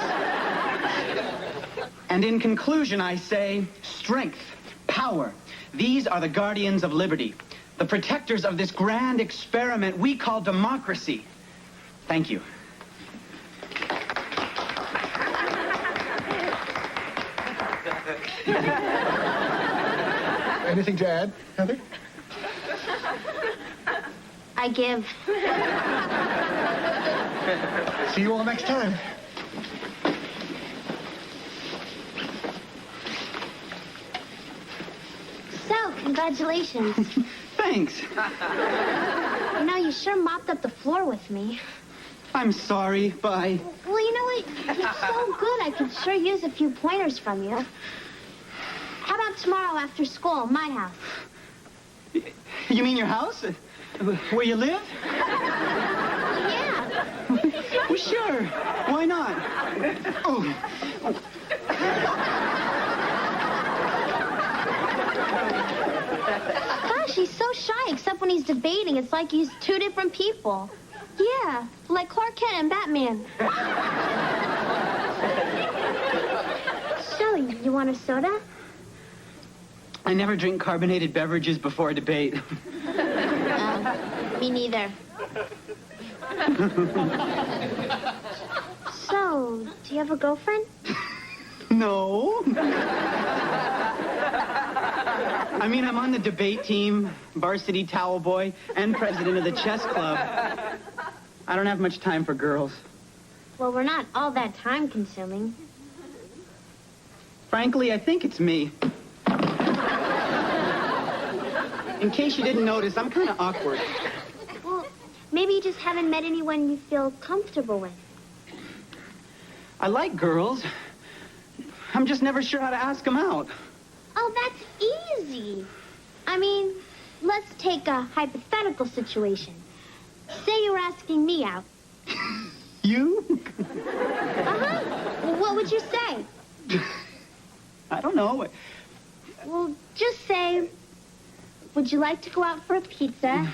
And in conclusion, I say, strength, power. These are the guardians of liberty, the protectors of this grand experiment we call democracy. Thank you. Anything to add, Heather? I give. See you all next time. So, congratulations. Thanks. You know, you sure mopped up the floor with me. I'm sorry. Bye. Well, you know what? You're so good. I could sure use a few pointers from you. How about tomorrow after school at my house? You mean your house? Where you live? Yeah. Well, sure. Why not? Oh. Gosh, he's so shy, except when he's debating. It's like he's two different people. Yeah, like Clark Kent and Batman. So, you want a soda? I never drink carbonated beverages before a debate. Me neither. So, do you have a girlfriend? No. I mean, I'm on the debate team, varsity towel boy, and president of the chess club. I don't have much time for girls. Well, we're not all that time-consuming. Frankly, I think it's me. In case you didn't notice, I'm kind of awkward. Well, maybe you just haven't met anyone you feel comfortable with. I like girls. I'm just never sure how to ask them out. Oh, that's easy. I mean, let's take a hypothetical situation. Say you were asking me out. You? Uh-huh. Well, what would you say? I don't know. Well, just say, would you like to go out for a pizza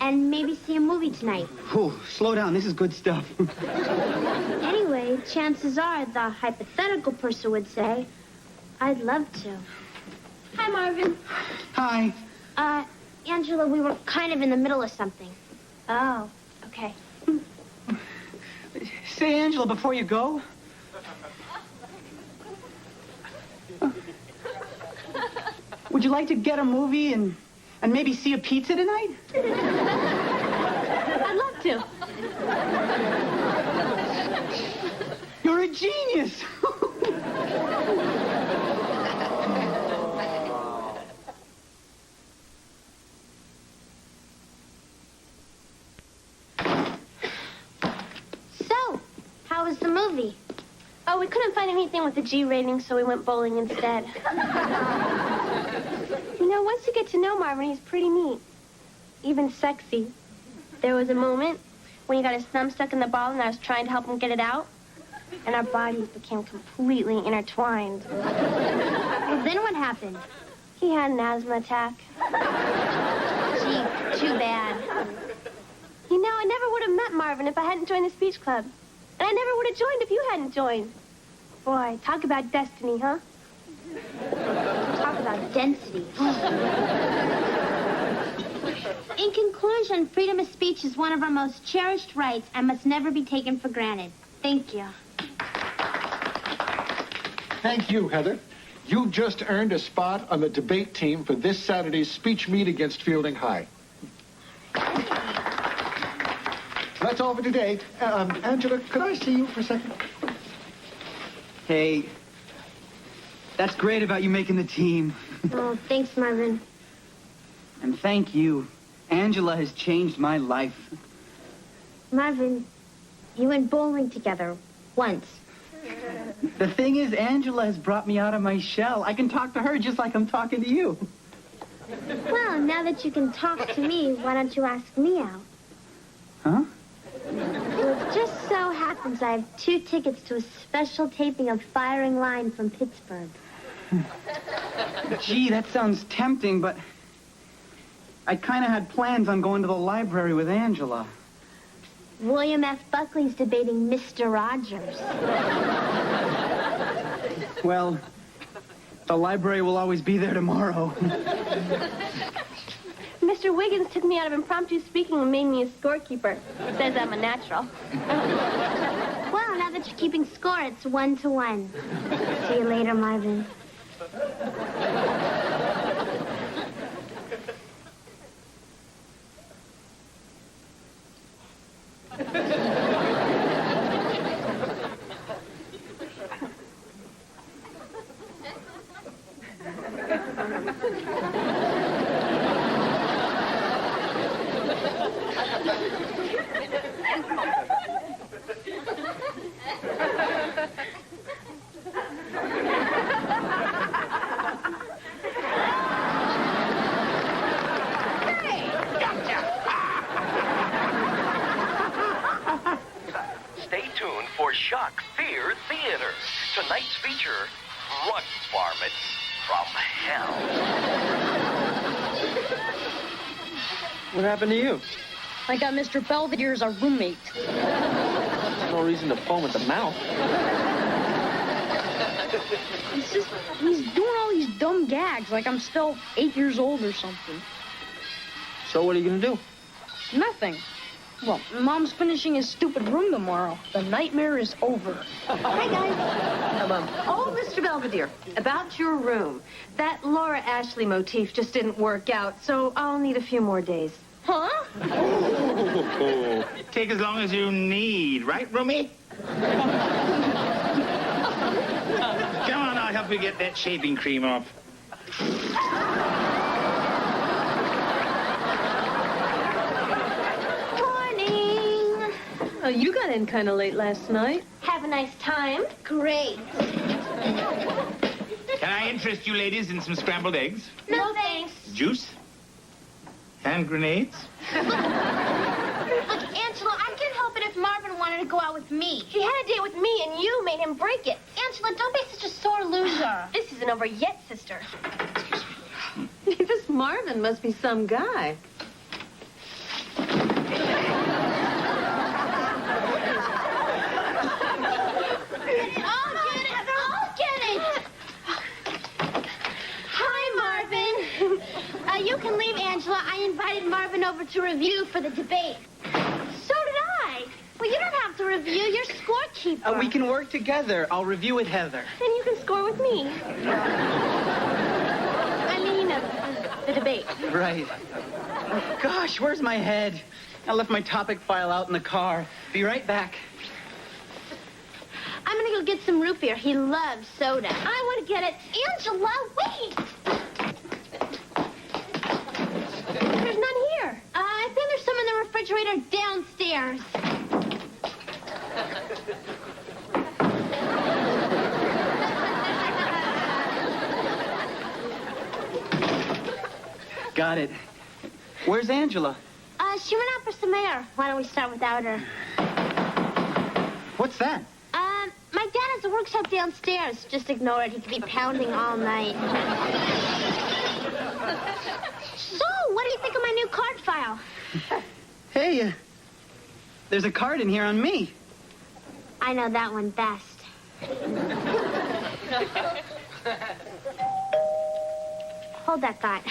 and maybe see a movie tonight? Oh, slow down. This is good stuff. Anyway, chances are the hypothetical person would say, I'd love to. Hi, Marvin. Hi. Angela, we were kind of in the middle of something. Oh, okay. Say, Angela, before you go. Would you like to get a movie and maybe see a pizza tonight? I'd love to. You're a genius. So, how was the movie? Oh, we couldn't find anything with a G rating, so we went bowling instead. You know, once you get to know Marvin, he's pretty neat. Even sexy. There was a moment when he got his thumb stuck in the ball and I was trying to help him get it out. And our bodies became completely intertwined. Well, then what happened? He had an asthma attack. Gee, too bad. You know, I never would have met Marvin if I hadn't joined the speech club. And I never would have joined if you hadn't joined. Boy, talk about destiny, huh? Talk about density. In conclusion, freedom of speech is one of our most cherished rights and must never be taken for granted. Thank you. Thank you, Heather. You've just earned a spot on the debate team for this Saturday's speech meet against Fielding High. That's all for today. Angela, could I see you for a second? Hey, that's great about you making the team. Oh, thanks, Marvin. And thank you. Angela has changed my life. Marvin, you went bowling together once. The thing is, Angela has brought me out of my shell. I can talk to her just like I'm talking to you. Well, now that you can talk to me, why don't you ask me out? Huh? Well, it just so happens I have 2 tickets to a special taping of Firing Line from Pittsburgh. Gee, that sounds tempting, but I kind of had plans on going to the library with Angela. William F. Buckley's debating Mr. Rogers. Well, the library will always be there tomorrow. Mr. Wiggins took me out of impromptu speaking and made me a scorekeeper. Says I'm a natural. Well, now that you're keeping score, it's 1-1. See you later, Marvin. Stay tuned for Shock Fear Theater. Tonight's feature, Rug Varmints from Hell. What happened to you? I got Mr. Belvedere as our roommate. No reason to foam at the mouth. He's doing all these dumb gags like I'm still 8 years old or something. So what are you going to do? Nothing. Well, Mom's finishing his stupid room tomorrow. The nightmare is over. Hi, guys. Hello. Oh, Mr. Belvedere, about your room. That Laura Ashley motif just didn't work out, so I'll need a few more days. Huh? Take as long as you need, right, Romy? Come on, I'll help you get that shaving cream off. Morning. Oh, you got in kind of late last night. Have a nice time. Great. Can I interest you ladies in some scrambled eggs? No, thanks. Juice? Hand grenades? Look, Angela, I can't help it if Marvin wanted to go out with me. He had a date with me, and you made him break it. Angela, don't be such a sore loser. This isn't over yet, sister. This Marvin must be some guy. I'll get it. Hi, Marvin. You can leave, Angela. I invited Marvin over to review for the debate. So did I. Well, you don't have to review. You're scorekeeper. We can work together. I'll review with Heather. Then you can score with me. I mean, the debate. Right. Oh, gosh, where's my head? I left my topic file out in the car. Be right back. I'm gonna go get some root beer. He loves soda. I want to get it. Angela, wait! There's none here. I think there's some in the refrigerator downstairs. Got it. Where's Angela? She went out for some air. Why don't we start without her? What's that? My dad has a workshop downstairs. Just ignore it. He could be pounding all night. So, what do you think of my new card file? Hey, there's a card in here on me. I know that one best. Hold that thought.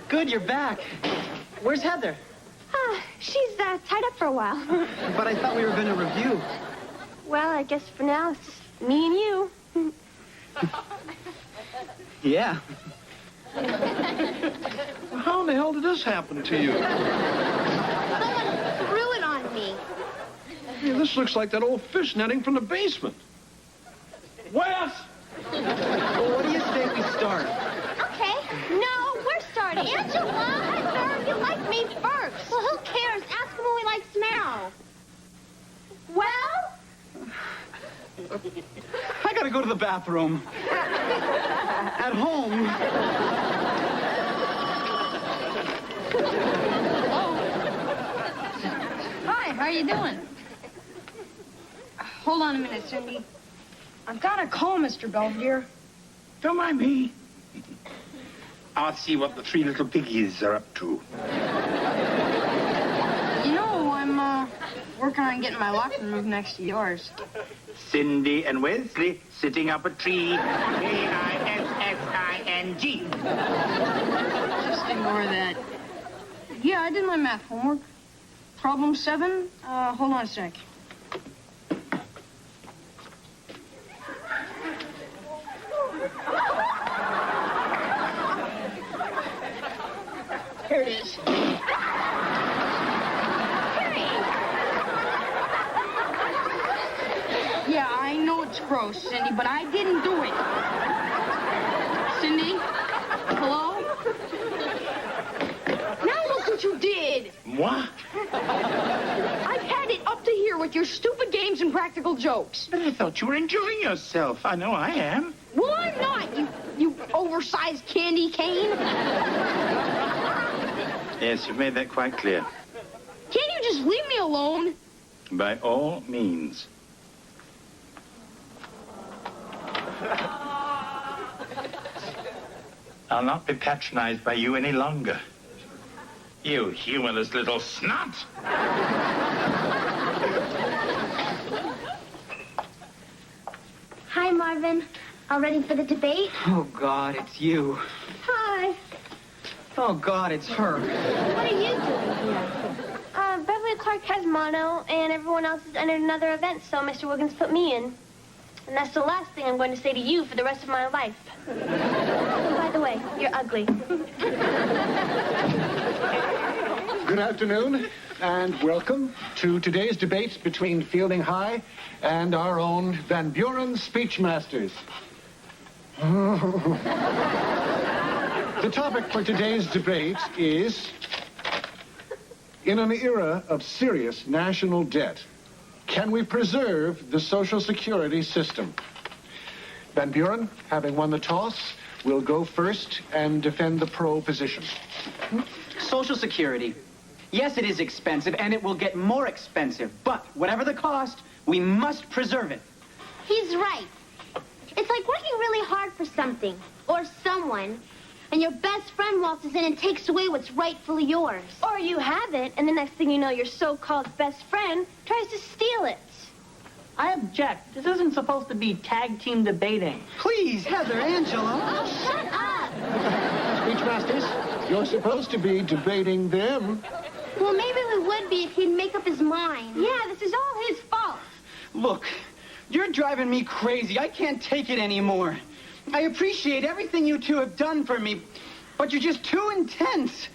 Good, you're back. Where's Heather? She's tied up for a while. But I thought we were going to review. Well, I guess for now it's just me and you. Yeah. How in the hell did this happen to you? Someone threw it on me. Hey, this looks like that old fish netting from the basement. Wes! Well, what do you say we start? Okay. No, we're starting. Angela, Heather, you like me first. Well, who cares? Ask him when we like smell. Well? I gotta go to the bathroom. At home. Hi, how you doing? Hold on a minute, Cindy. I've got to call Mr. Belvedere. Don't mind me. I'll see what the three little piggies are up to. You know, I'm working on getting my locker room next to yours. Cindy and Wesley sitting up a tree. K-I-S-S-I-N-G. Just ignore that. Yeah, I did my math homework. Problem 7, hold on a sec. Here it is. Yeah, I know it's gross, Cindy, but I didn't do it. Cindy? Hello? Now look what you did. What? I've had it up to here with your stupid games and practical jokes. But I thought you were enjoying yourself. I know I am. Well, I'm not, you oversized candy cane. Yes, you've made that quite clear. Can't you just leave me alone? By all means. I'll not be patronized by you any longer. You humorless little snot. Hi, Marvin. All ready for the debate? Oh, God, it's you. Hi. Oh, God, it's her. What are you doing here? Beverly Clark has mono, and everyone else has entered another event, so Mr. Wiggins put me in. And that's the last thing I'm going to say to you for the rest of my life. And by the way, you're ugly. Good afternoon, and welcome to today's debate between Fielding High and our own Van Buren Speechmasters. The topic for today's debate is, in an era of serious national debt, can we preserve the Social Security system? Van Buren, having won the toss, will go first and defend the pro position. Social Security. Yes, it is expensive, and it will get more expensive. But whatever the cost, we must preserve it. He's right. It's like working really hard for something or someone, and your best friend waltzes in and takes away what's rightfully yours. Or you have it, and the next thing you know, your so-called best friend tries to steal it. I object. This isn't supposed to be tag team debating. Please, Heather, Angela. Oh, shut up. Speechmasters, you're supposed to be debating them. Well, maybe we would be if he'd make up his mind. Yeah, this is all his fault. Look, you're driving me crazy. I can't take it anymore. I appreciate everything you two have done for me, but you're just too intense.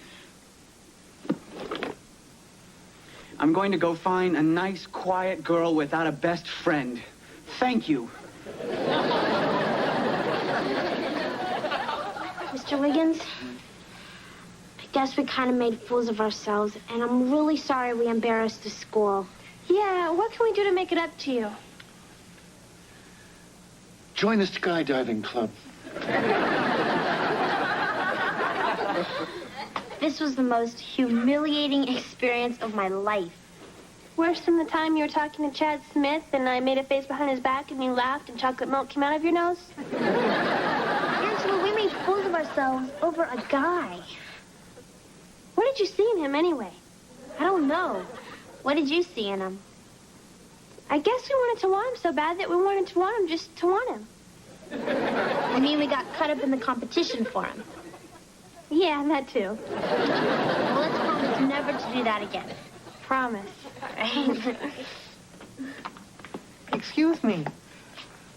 I'm going to go find a nice, quiet girl without a best friend. Thank you. Mr. Wiggins, I guess we kind of made fools of ourselves, and I'm really sorry we embarrassed the school. Yeah, what can we do to make it up to you? Join the skydiving club. This was the most humiliating experience of my life. Worse than the time you were talking to Chad Smith and I made a face behind his back and you laughed and chocolate milk came out of your nose? Angela, we made fools of ourselves over a guy. What did you see in him anyway? I don't know. What did you see in him? I guess we wanted to want him so bad that we wanted to want him just to want him. I mean, we got cut up in the competition for him. Yeah, that too. Well, let's promise never to do that again. Promise. Excuse me.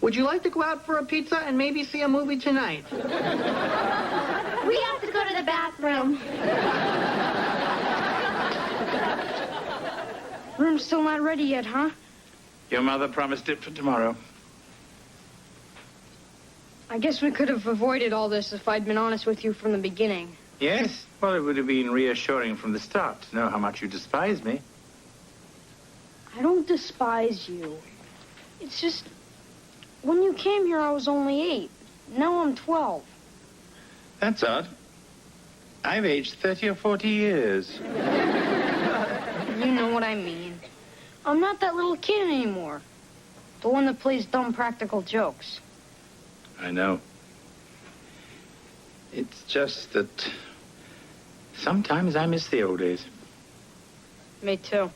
Would you like to go out for a pizza and maybe see a movie tonight? We have to go to the bathroom. Room's still not ready yet, huh? Your mother promised it for tomorrow. I guess we could have avoided all this if I'd been honest with you from the beginning. Yes? Well, it would have been reassuring from the start to know how much you despise me. I don't despise you. It's just, when you came here, I was only 8. Now I'm 12. That's odd. I've aged 30 or 40 years. You know what I mean. I'm not that little kid anymore. The one that plays dumb practical jokes. I know. It's just that sometimes I miss the old days. Me too.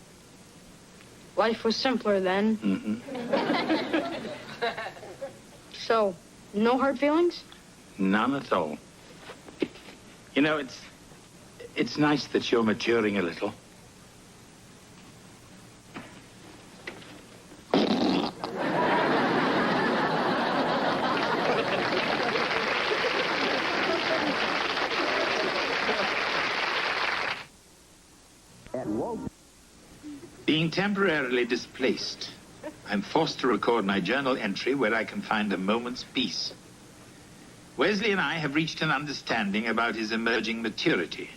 Life was simpler then. Mm-hmm. So, no hard feelings? None at all. You know, It's nice that you're maturing a little. Being temporarily displaced, I'm forced to record my journal entry where I can find a moment's peace. Wesley and I have reached an understanding about his emerging maturity,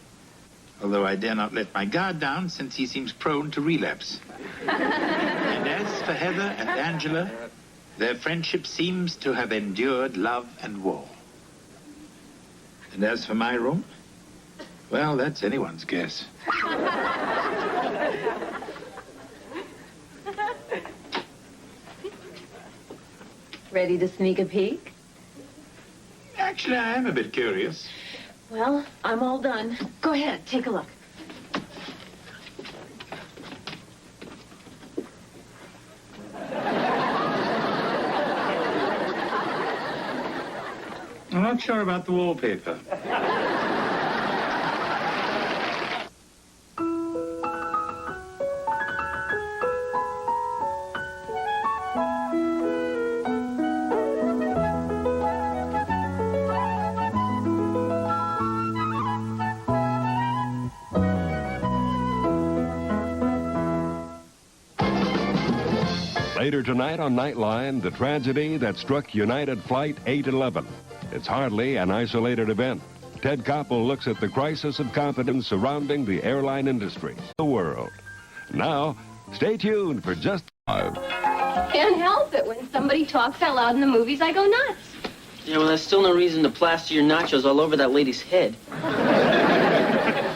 although I dare not let my guard down since he seems prone to relapse. And as for Heather and Angela, their friendship seems to have endured love and war. And as for my room, well, that's anyone's guess. Ready to sneak a peek? Actually, I am a bit curious. Well, I'm all done. Go ahead, take a look. I'm not sure about the wallpaper. Later tonight on Nightline, the tragedy that struck United Flight 811. It's hardly an isolated event. Ted Koppel looks at the crisis of confidence surrounding the airline industry, the world. Now, stay tuned for just 5. Can't help it. When somebody talks out loud in the movies, I go nuts. Yeah, well, that's still no reason to plaster your nachos all over that lady's head.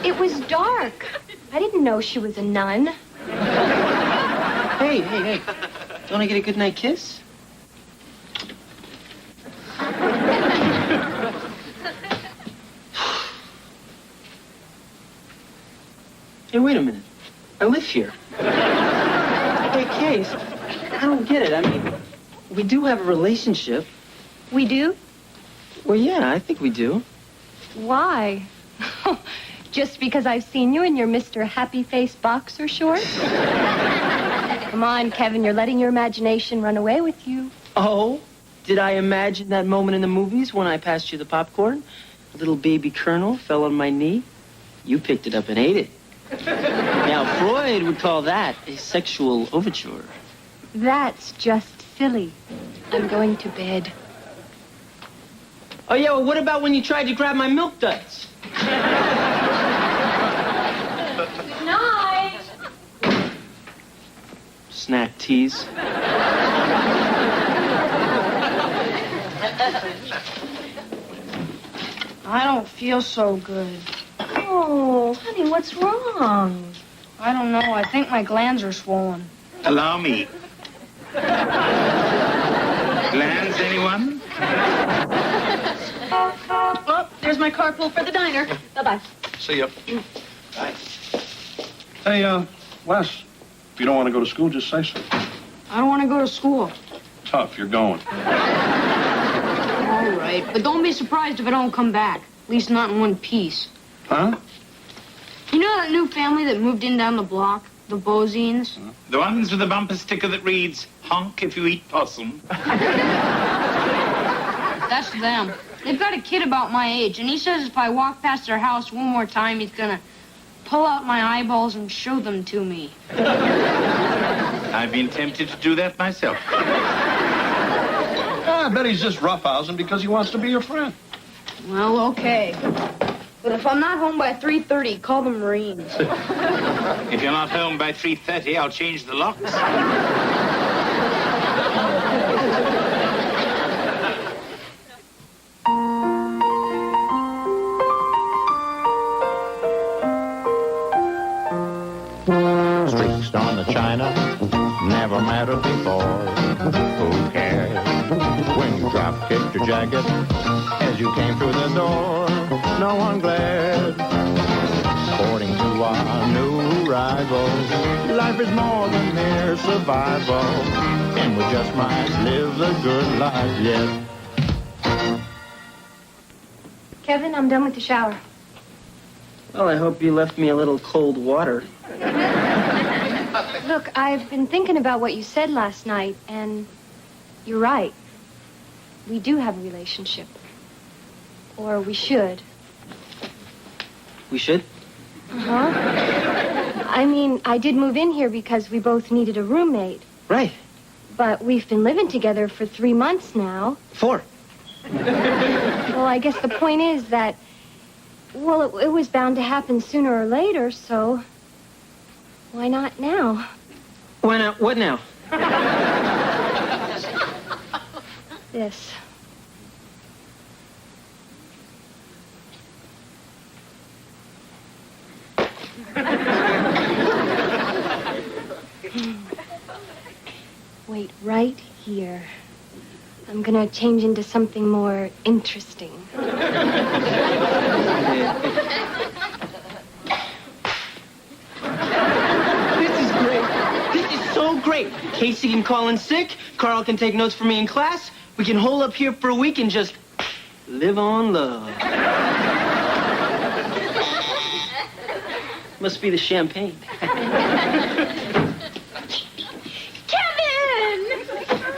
It was dark. I didn't know she was a nun. Hey. Don't I get a good night kiss? Hey, wait a minute. I live here. Hey, Case, I don't get it. I mean, we do have a relationship. We do? Well, yeah, I think we do. Why? Just because I've seen you in your Mr. Happy Face boxer shorts? Come on, Kevin, you're letting your imagination run away with you. Oh? Did I imagine that moment in the movies when I passed you the popcorn? A little baby colonel fell on my knee. You picked it up and ate it. Now, Freud would call that a sexual overture. That's just silly. I'm going to bed. Oh, yeah, well, what about when you tried to grab my milk duds? Good night. Snack tease. I don't feel so good. Oh, honey, what's wrong? I don't know. I think my glands are swollen. Allow me. Glands, anyone? Oh, there's my carpool for the diner. Bye-bye. See ya. Bye. Hey, Les, if you don't want to go to school, just say so. I don't want to go to school. Tough, you're going. All right, but don't be surprised if I don't come back. At least not in one piece. Huh? You know that new family that moved in down the block? The Bozines? The ones with the bumper sticker that reads, honk if you eat possum. That's them. They've got a kid about my age, and he says if I walk past their house one more time, he's gonna pull out my eyeballs and show them to me. I've been tempted to do that myself. I bet he's just roughhousing because he wants to be your friend. Well, okay. But if I'm not home by 3:30, call the Marines. If you're not home by 3:30, I'll change the locks. Streaks on the china never mattered before. Who cares when you drop kicked your jacket as you came through the door? No one glared. According to our new rival, life is more than mere survival, and we just might live the good life yet. Kevin, I'm done with the shower. Well, I hope you left me a little cold water. Look, I've been thinking about what you said last night, and you're right. We do have a relationship. Or we should. We should? Uh-huh. I mean, I did move in here because we both needed a roommate. Right. But we've been living together for 3 months now. 4. Well, I guess the point is that, well, it was bound to happen sooner or later, so why not now? Why not? What now? This. Wait right here. I'm gonna change into something more interesting. This is so great. Casey can call in sick. Carl can take notes for me in class. We can hole up here for a week and just live on love. Must be the champagne.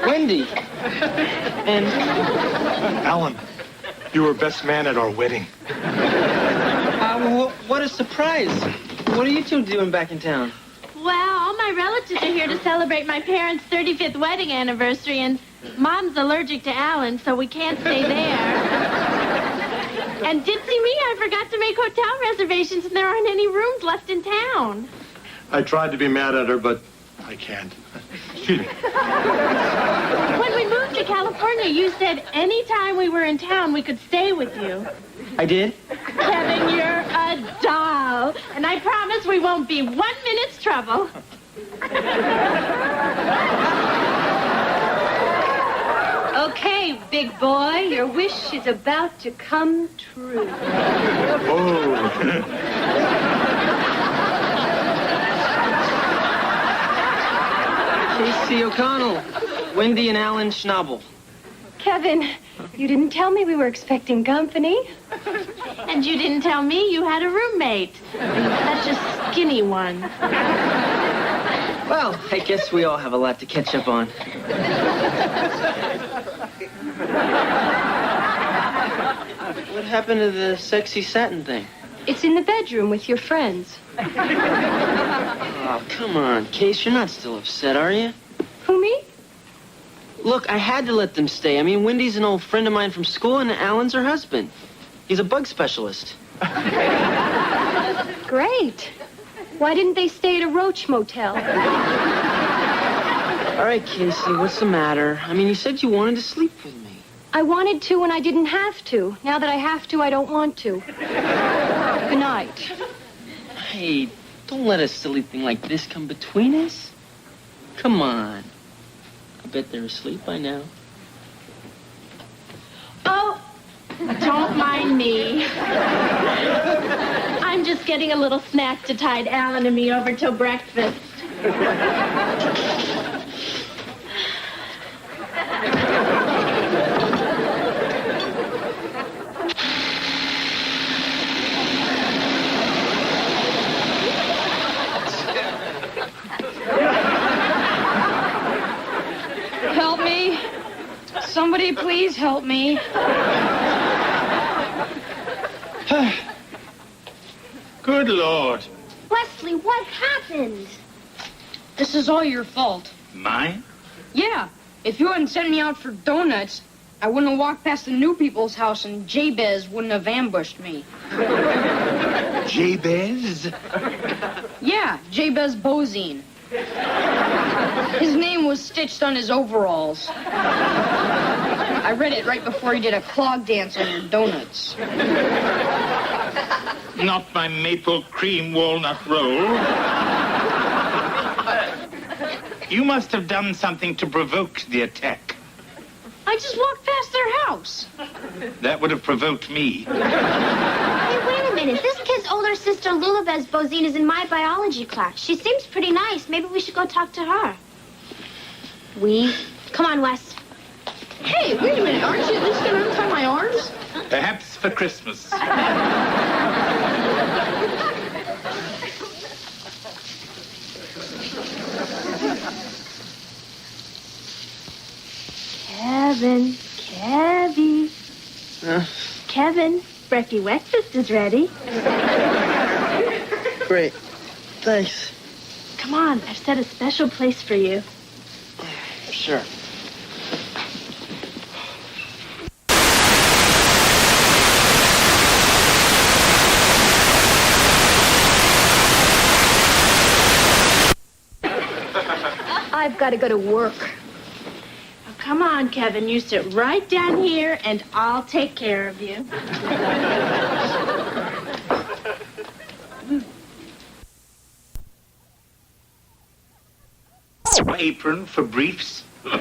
Wendy. And... Alan, you were best man at our wedding. What a surprise. What are you two doing back in town? Well, all my relatives are here to celebrate my parents' 35th wedding anniversary, and Mom's allergic to Alan, so we can't stay there. And ditsy me, I forgot to make hotel reservations, and there aren't any rooms left in town. I tried to be mad at her, but I can't. Excuse me. When we moved to California, you said anytime we were in town, we could stay with you. I did? Kevin, you're a doll. And I promise we won't be 1 minute's trouble. Okay, big boy, your wish is about to come true. Casey O'Connell, Wendy and Alan Schnabel. Kevin, you didn't tell me we were expecting company. And you didn't tell me you had a roommate. Such a skinny one. Well, I guess we all have a lot to catch up on. What happened to the sexy satin thing? It's in the bedroom with your friends. Oh, come on, Case, you're not still upset, are you? Who, me? Look, I had to let them stay. I mean, Wendy's an old friend of mine from school, and Alan's her husband. He's a bug specialist. Great. Why didn't they stay at a roach motel? All right, Casey, what's the matter? I mean, you said you wanted to sleep with me. I wanted to when I didn't have to. Now that I have to, I don't want to. Good night. Hey, don't let a silly thing like this come between us. Come on. I bet they're asleep by now. Oh, don't mind me. I'm just getting a little snack to tide Alan and me over till breakfast. Help me. Somebody please help me. Good Lord. Wesley, what happened? This is all your fault. Mine? Yeah. If you hadn't sent me out for donuts, I wouldn't have walked past the new people's house and Jabez wouldn't have ambushed me. Jabez? Yeah, Jabez Bozine. His name was stitched on his overalls. I read it right before he did a clog dance on your donuts. Not my maple cream walnut roll. You must have done something to provoke the attack. I just walked past their house. That would have provoked me. Hey, wait a minute. This kid's older sister, Lulabez Bozine, is in my biology class. She seems pretty nice. Maybe we should go talk to her. Come on, Wes. Hey, wait a minute. Aren't you at least going to untie my arms? Perhaps for Christmas. Kevin, Brecky breakfast is ready. Great. Thanks. Come on, I've set a special place for you. Sure. I've got to go to work. Oh, come on, Kevin. You sit right down here, and I'll take care of you. Apron for briefs? No,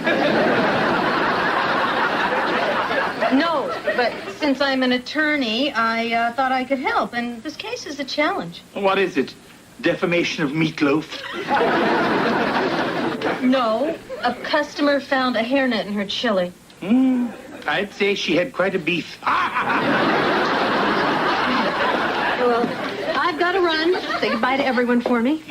but since I'm an attorney, I thought I could help, and this case is a challenge. What is it? Defamation of meatloaf? No, a customer found a hairnet in her chili. I'd say she had quite a beef. Well, I've got to run. Say goodbye to everyone for me.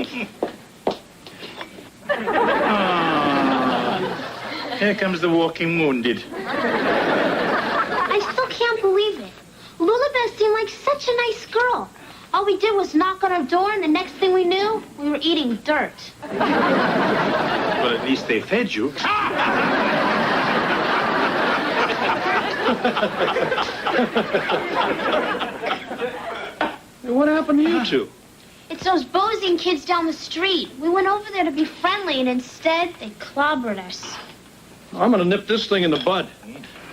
Here comes the walking wounded. I still can't believe it. Lulabeth seemed like such a nice girl. All we did was knock on her door, and the next thing we knew, we were eating dirt. Well, at least they fed you. What happened to you two? It's those boozing kids down the street. We went over there to be friendly, and instead, they clobbered us. I'm gonna nip this thing in the bud.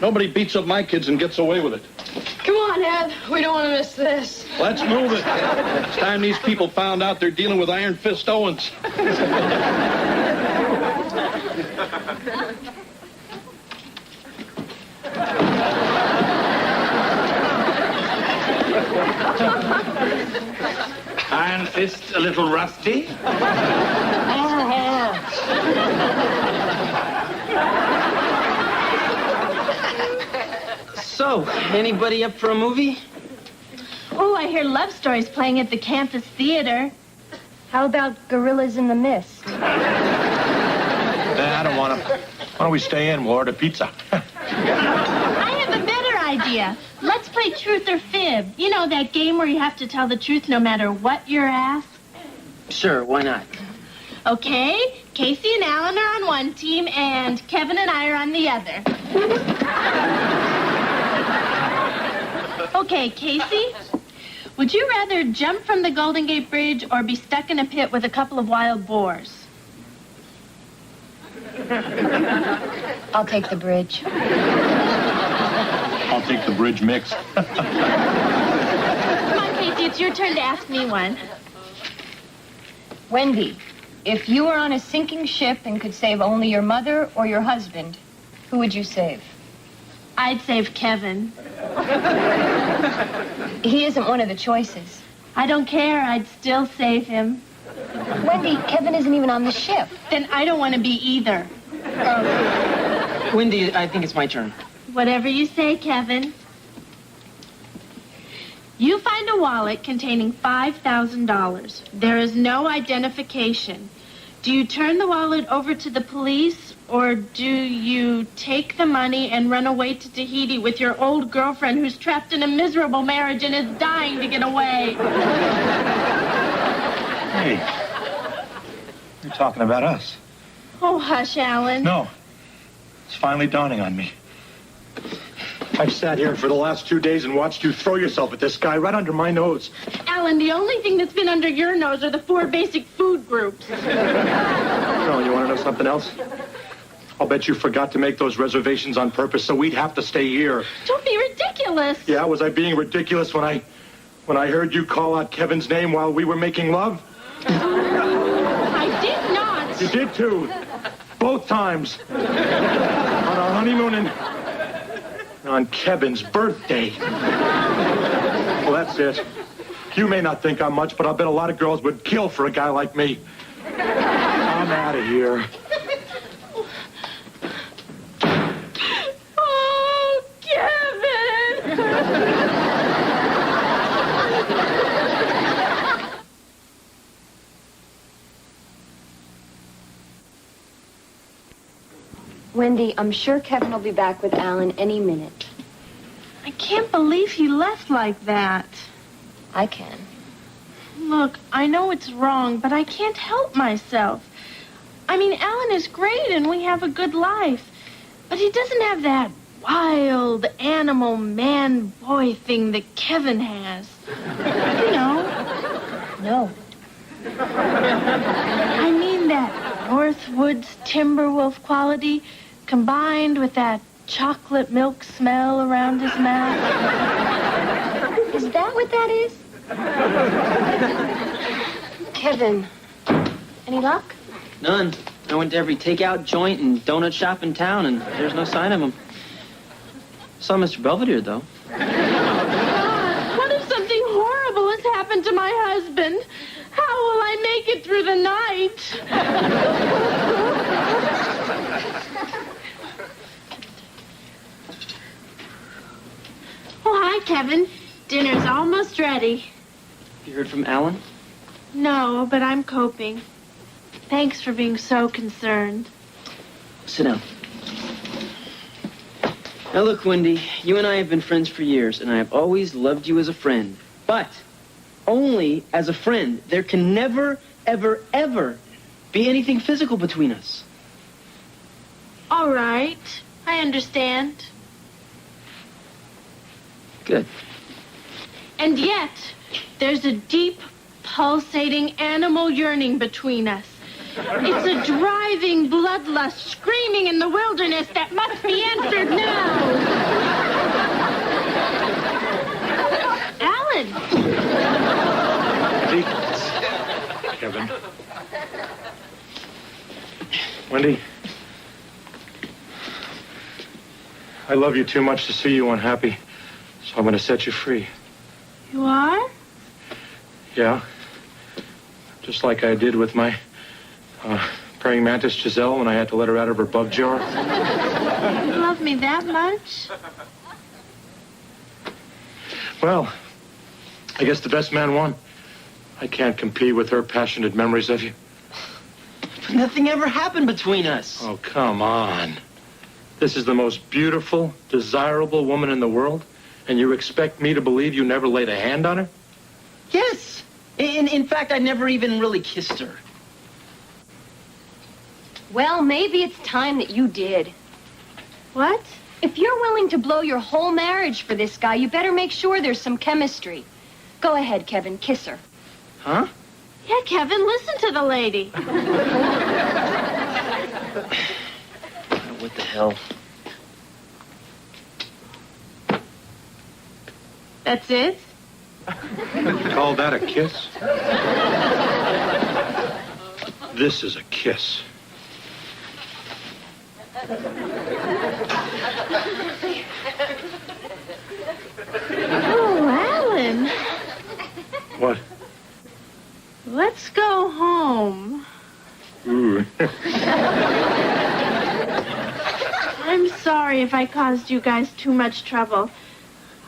Nobody beats up my kids and gets away with it. Come on, Ed. We don't want to miss this. Let's move it. It's time these people found out they're dealing with Iron Fist Owens. Iron Fist a little rusty? So, anybody up for a movie? Oh, I hear love stories playing at the campus theater. How about Gorillas in the Mist? I don't want to. Why don't we stay in? We'll order pizza. I have a better idea. Let's play Truth or Fib. You know, that game where you have to tell the truth no matter what you're asked? Sure, why not? Okay, Casey and Alan are on one team, and Kevin and I are on the other. Okay, Casey, would you rather jump from the Golden Gate Bridge or be stuck in a pit with a couple of wild boars? I'll take the bridge. I'll take the bridge mix. Come on, Casey, it's your turn to ask me one. Wendy, if you were on a sinking ship and could save only your mother or your husband, who would you save? I'd save Kevin. He isn't one of the choices. I don't care. I'd still save him. Wendy, Kevin isn't even on the ship. Then I don't want to be either. Wendy, I think it's my turn. Whatever you say, Kevin. You find a wallet containing $5,000. There is no identification. Do you turn the wallet over to the police, or do you take the money and run away to Tahiti with your old girlfriend who's trapped in a miserable marriage and is dying to get away? Hey, you're talking about us. Oh, hush, Alan. No, it's finally dawning on me. I've sat here for the last 2 days and watched you throw yourself at this guy right under my nose. Alan, the only thing that's been under your nose are the 4 basic food groups. No, you want to know something else? I'll bet you forgot to make those reservations on purpose, so we'd have to stay here. Don't be ridiculous. Yeah, was I being ridiculous when I heard you call out Kevin's name while we were making love? I did not. You did too. Both times. On our honeymoon and on Kevin's birthday. Well, that's it. You may not think I'm much, but I'll bet a lot of girls would kill for a guy like me. I'm out of here. Oh, Kevin! Wendy, I'm sure Kevin will be back with Alan any minute. I can't believe he left like that. I can. Look, I know it's wrong, but I can't help myself. I mean, Alan is great and we have a good life. But he doesn't have that wild animal man-boy thing that Kevin has. You know? No. I mean that Northwoods Timberwolf quality combined with that chocolate milk smell around his mouth. Is that what that is? Kevin, any luck? None. I went to every takeout joint and donut shop in town, and there's no sign of him. Saw Mr. Belvedere, though. God, what if something horrible has happened to my husband? How will I make it through the night? Oh, hi, Kevin. Dinner's almost ready. You heard from Alan? No, but I'm coping. Thanks for being so concerned. Sit down. Now look, Wendy, you and I have been friends for years, and I have always loved you as a friend. But only as a friend. There can never, ever, ever be anything physical between us. All right. I understand. Good. And yet, there's a deep, pulsating animal yearning between us. It's a driving bloodlust screaming in the wilderness that must be answered now. Alan! Kevin. Wendy. I love you too much to see you unhappy, so I'm going to set you free. You are? Yeah. Just like I did with my praying mantis Giselle when I had to let her out of her bug jar. You love me that much? Well, I guess the best man won. I can't compete with her passionate memories of you. Nothing ever happened between us. Oh, come on. This is the most beautiful, desirable woman in the world, and you expect me to believe you never laid a hand on her? Yes. In fact, I never even really kissed her. Well, maybe it's time that you did. What? If you're willing to blow your whole marriage for this guy, you better make sure there's some chemistry. Go ahead, Kevin, kiss her. Huh? Yeah, Kevin, listen to the lady. What the hell? That's it? You call that a kiss? This is a kiss. Oh, Alan. What? Let's go home. Ooh. I'm sorry if I caused you guys too much trouble.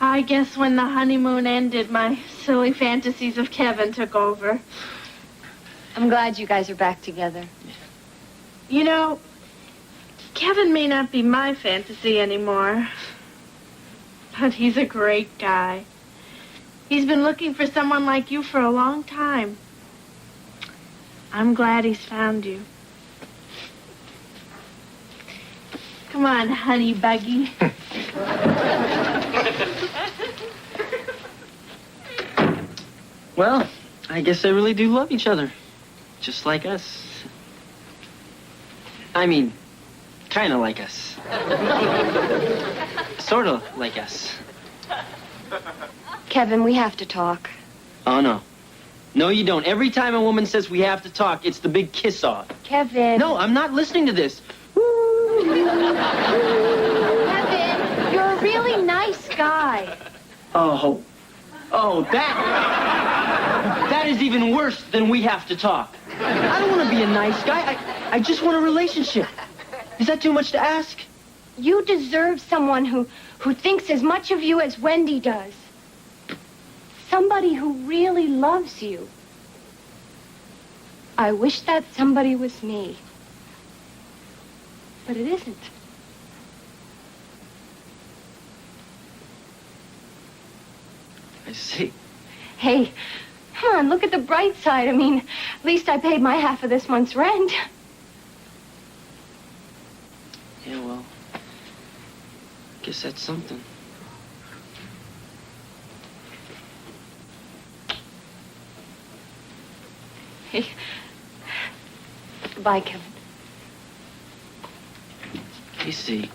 I guess when the honeymoon ended, my silly fantasies of Kevin took over. I'm glad you guys are back together. You know, Kevin may not be my fantasy anymore, but he's a great guy. He's been looking for someone like you for a long time. I'm glad he's found you. Come on, honey buggy. Well, I guess they really do love each other. Just like us. I mean, kind of like us. Sort of like us. Kevin, we have to talk. Oh, no. No, you don't. Every time a woman says we have to talk, it's the big kiss-off. Kevin. No, I'm not listening to this. Kevin, you're a really nice guy. Oh, that is even worse than we have to talk. I don't want to be a nice guy. I just want a relationship. Is that too much to ask? You deserve someone who thinks as much of you as Wendy does. Somebody who really loves you. I wish that somebody was me. But it isn't. I see. Hey, come on, look at the bright side. I mean, at least I paid my half of this month's rent. Yeah, well, I guess that's something. Hey. Goodbye, Kevin. Casey.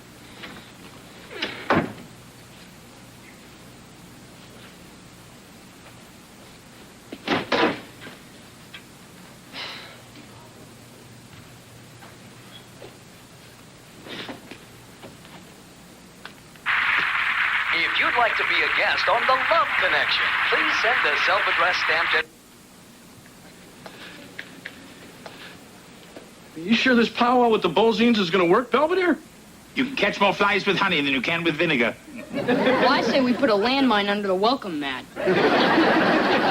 If you'd like to be a guest on The Love Connection, please send a self-addressed stamped... Are you sure this powwow with the Bozines is going to work, Belvedere? You can catch more flies with honey than you can with vinegar. Well, I say we put a landmine under the welcome mat.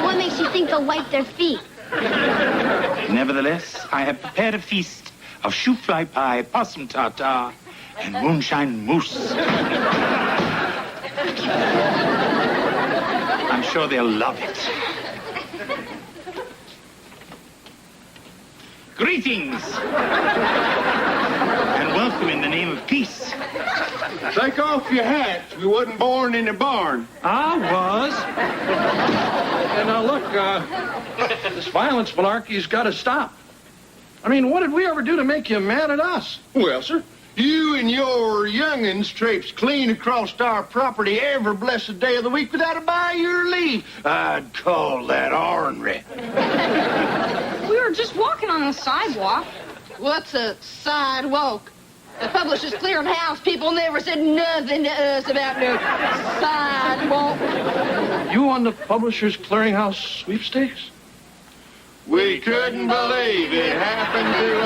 What makes you think they'll wipe their feet? Nevertheless, I have prepared a feast of shoe fly pie, possum tartare, and moonshine mousse. I'm sure they'll love it. Greetings! And welcome in the name of peace. Take off your hats. We wasn't born in a barn. I was. And now look, this violence malarkey's got to stop. I mean, what did we ever do to make you mad at us? Well, sir, you and your young'uns traipse clean across our property every blessed day of the week without a by your leave. I'd call that ornery. We were just walking on the sidewalk. What's a sidewalk? The publisher's clearing house. People never said nothing to us about no sidewalk. You won the Publishers Clearinghouse sweepstakes? We couldn't believe it happened to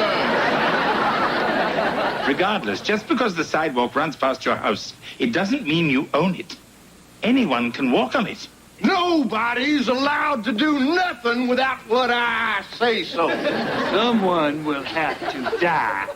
us. Regardless, just because the sidewalk runs past your house, it doesn't mean you own it. Anyone can walk on it. Nobody's allowed to do nothing without what I say so. Someone will have to die.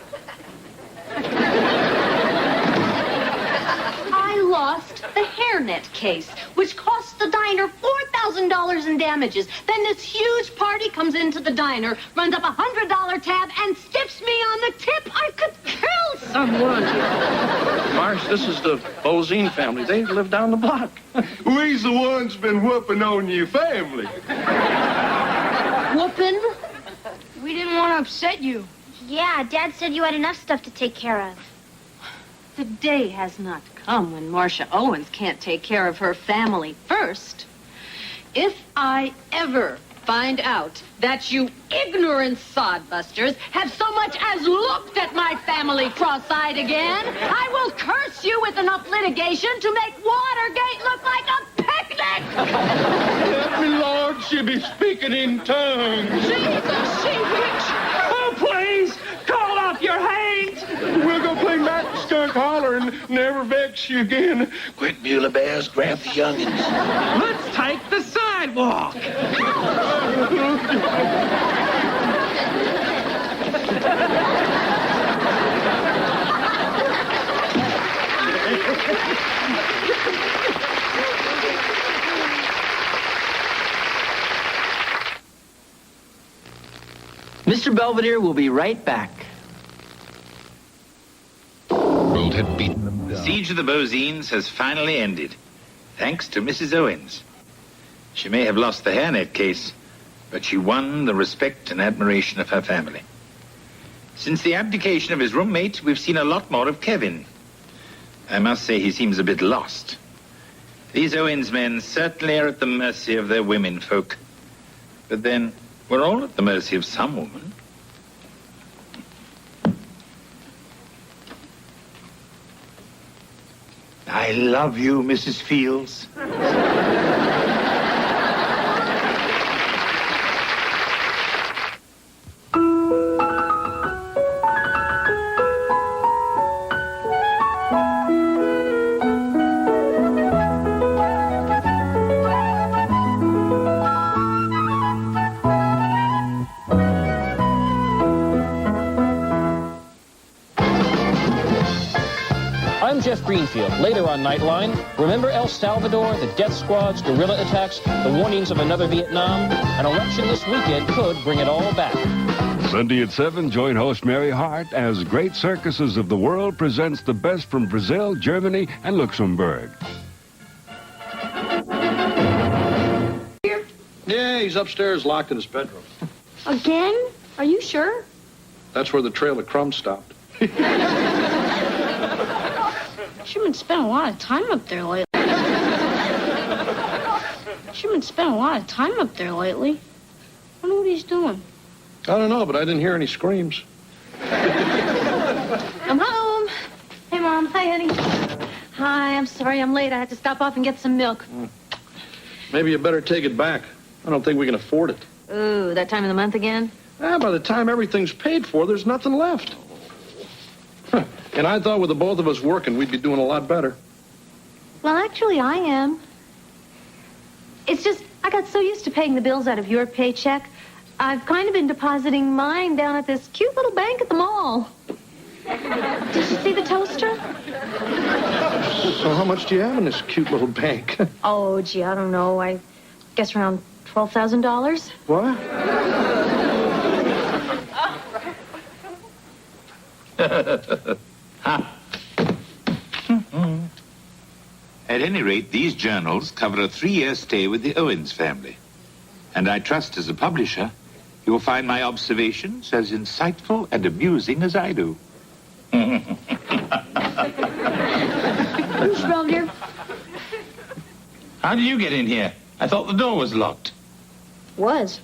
I lost the hairnet case, which cost the diner $4,000 in damages. Then this huge party comes into the diner, runs up a $100 tab, and stiffs me on the tip. I could kill someone. Marsh, this is the Bozine family. They live down the block. We's the ones been whooping on your family. Whooping? We didn't want to upset you. Yeah, Dad said you had enough stuff to take care of. The day has not come when Marcia Owens can't take care of her family first. If I ever find out that you ignorant sodbusters have so much as looked at my family cross-eyed again, I will curse you with enough litigation to make Watergate look like a picnic! Help me, Lord, she be speaking in tongues. Jesus, she witch! Oh, please, call off your hate! We'll go play Matt the Skunk Holler and never vex you again. Quick, Beulah Bears, grab the youngins. Let's take the sidewalk! Mr. Belvedere will be right back. Had beaten them The down. siege of the Bozines has finally ended, thanks to Mrs. Owens. She may have lost the hairnet case, but she won the respect and admiration of her family. Since the abdication of his roommate, we've seen a lot more of Kevin. I must say he seems a bit lost. These Owens men certainly are at the mercy of their women folk. But then, we're all at the mercy of some woman. I love you, Mrs. Fields. I'm just Greenfield. Later on Nightline, remember El Salvador, the death squads, guerrilla attacks, the warnings of another Vietnam? An election this weekend could bring it all back. Sunday at 7, join host Mary Hart as Great Circuses of the World presents the best from Brazil, Germany, and Luxembourg. Yeah, he's upstairs locked in his bedroom. Again? Are you sure? That's where the trail of crumbs stopped. You've been spending a lot of time up there lately. I wonder what he's doing. I don't know, but I didn't hear any screams. I'm home. Hey, Mom. Hi, honey. Hi, I'm sorry I'm late. I had to stop off and get some milk. Maybe you better take it back. I don't think we can afford it. Ooh, that time of the month again? By the time everything's paid for, there's nothing left. Huh. And I thought with the both of us working, we'd be doing a lot better. Well, actually, I am. It's just, I got so used to paying the bills out of your paycheck, I've kind of been depositing mine down at this cute little bank at the mall. Did you see the toaster? So how much do you have in this cute little bank? Oh, gee, I don't know. I guess around $12,000. What? At any rate, these journals cover a 3-year stay with the Owens family. And I trust as a publisher, you will find my observations as insightful and amusing as I do. Mr. Belvedere? How did you get in here? I thought the door was locked. Was.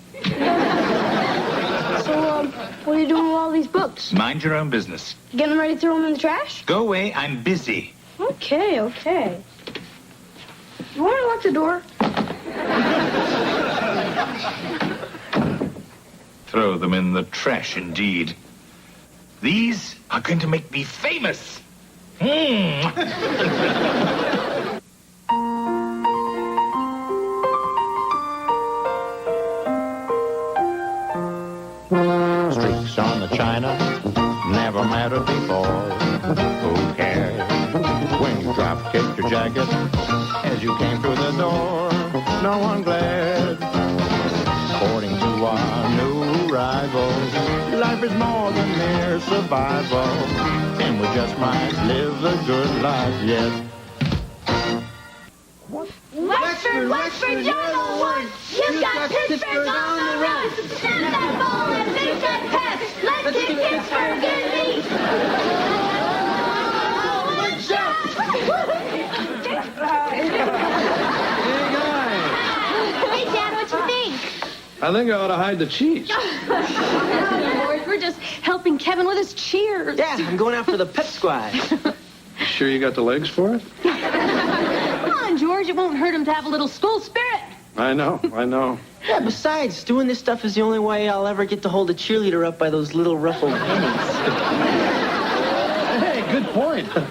So, what are you doing with all these books? Mind your own business. Getting ready to throw them in the trash? Go away, I'm busy. Okay. You want to lock the door? Throw them in the trash, indeed. These are going to make me famous. Streaks on the china never mattered before. Who cares when you drop kicked your jacket as you came through the door? No one glared. According to our new rivals, life is more than mere survival, and we just might live the good life yet. Wexford, you're the one. You got Pittsburgh on the run. Snap that ball and make that pass. Let's get Pittsburgh in me. One shot. Hey, Dad, what you think? I think I ought to hide the cheese. Lord, we're just helping Kevin with his cheers. Yeah, I'm going out for the pep squad. You sure you got the legs for it? Come on, George. It won't hurt him to have a little school spirit. I know. Yeah, besides, doing this stuff is the only way I'll ever get to hold a cheerleader up by those little ruffled pennies. Hey, good point. Wow,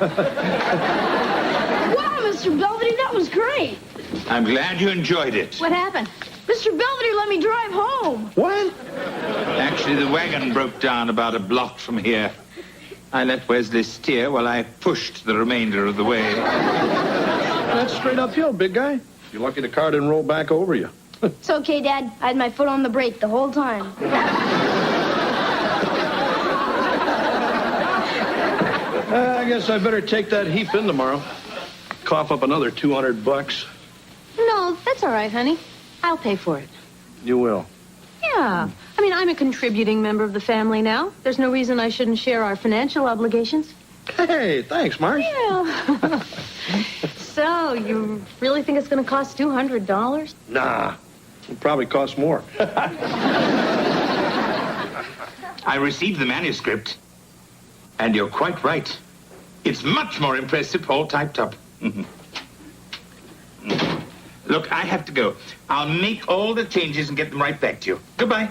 Mr. Belvedere, that was great. I'm glad you enjoyed it. What happened? Mr. Belvedere let me drive home. What? Actually, the wagon broke down about a block from here. I let Wesley steer while I pushed the remainder of the way. That's straight uphill, big guy. You're lucky the car didn't roll back over you. It's okay, Dad. I had my foot on the brake the whole time. I guess I better take that heap in tomorrow. Cough up another $200. No, that's all right, honey. I'll pay for it. You will. Yeah. I mean, I'm a contributing member of the family now. There's no reason I shouldn't share our financial obligations. Hey, thanks, Marge. Yeah. So, you really think it's going to cost $200? Nah, it probably costs more. I received the manuscript, and you're quite right. It's much more impressive all typed up. Look, I have to go. I'll make all the changes and get them right back to you. Goodbye.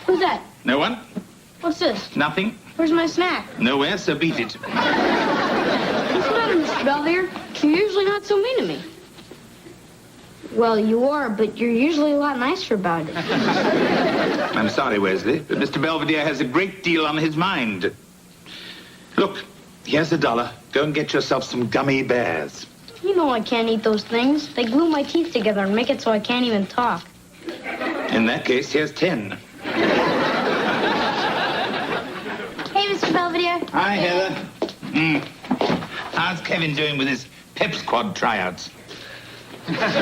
Who's that? No one? What's this? Nothing? Where's my snack? Nowhere, so beat it. What's the matter, Mr. Belvedere? You're usually not so mean to me. Well, you are, but you're usually a lot nicer about it. I'm sorry, Wesley, but Mr. Belvedere has a great deal on his mind. Look, here's $1. Go and get yourself some gummy bears. You know I can't eat those things. They glue my teeth together and make it so I can't even talk. In that case, here's 10. Hey, Mr. Belvedere. Hi, Heather. How's Kevin doing with his pep squad tryouts? Did that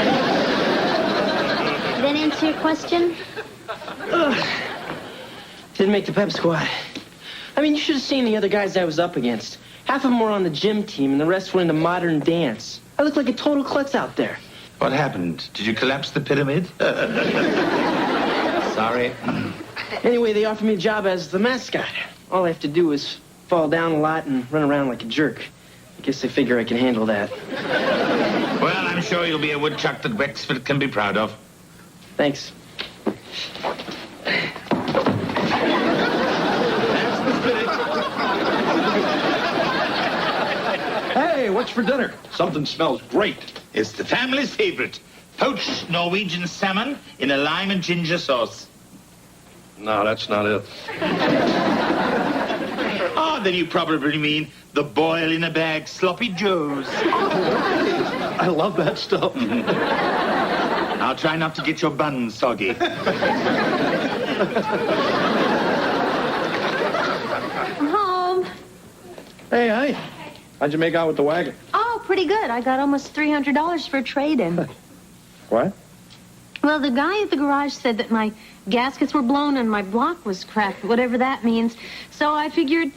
answer your question? Didn't make the pep squad. I mean, you should have seen the other guys I was up against. Half of them were on the gym team, and the rest were into modern dance. I look like a total klutz out there. What happened? Did you collapse the pyramid? Sorry. Anyway, they offered me a job as the mascot. All I have to do is fall down a lot and run around like a jerk. I guess they figure I can handle that. Well, I'm sure you'll be a woodchuck that Wexford can be proud of. Thanks. Hey, what's for dinner? Something smells great. It's the family's favorite. Poached Norwegian salmon in a lime and ginger sauce. No, that's not it. Oh, then you probably mean the boil-in-a-bag sloppy joes. I love that stuff. I'll try not to get your buns soggy. I'm home. Hey, hi. How'd you make out with the wagon? Oh, pretty good. I got almost $300 for a trade-in. What? Well, the guy at the garage said that my gaskets were blown and my block was cracked, whatever that means. So I figured,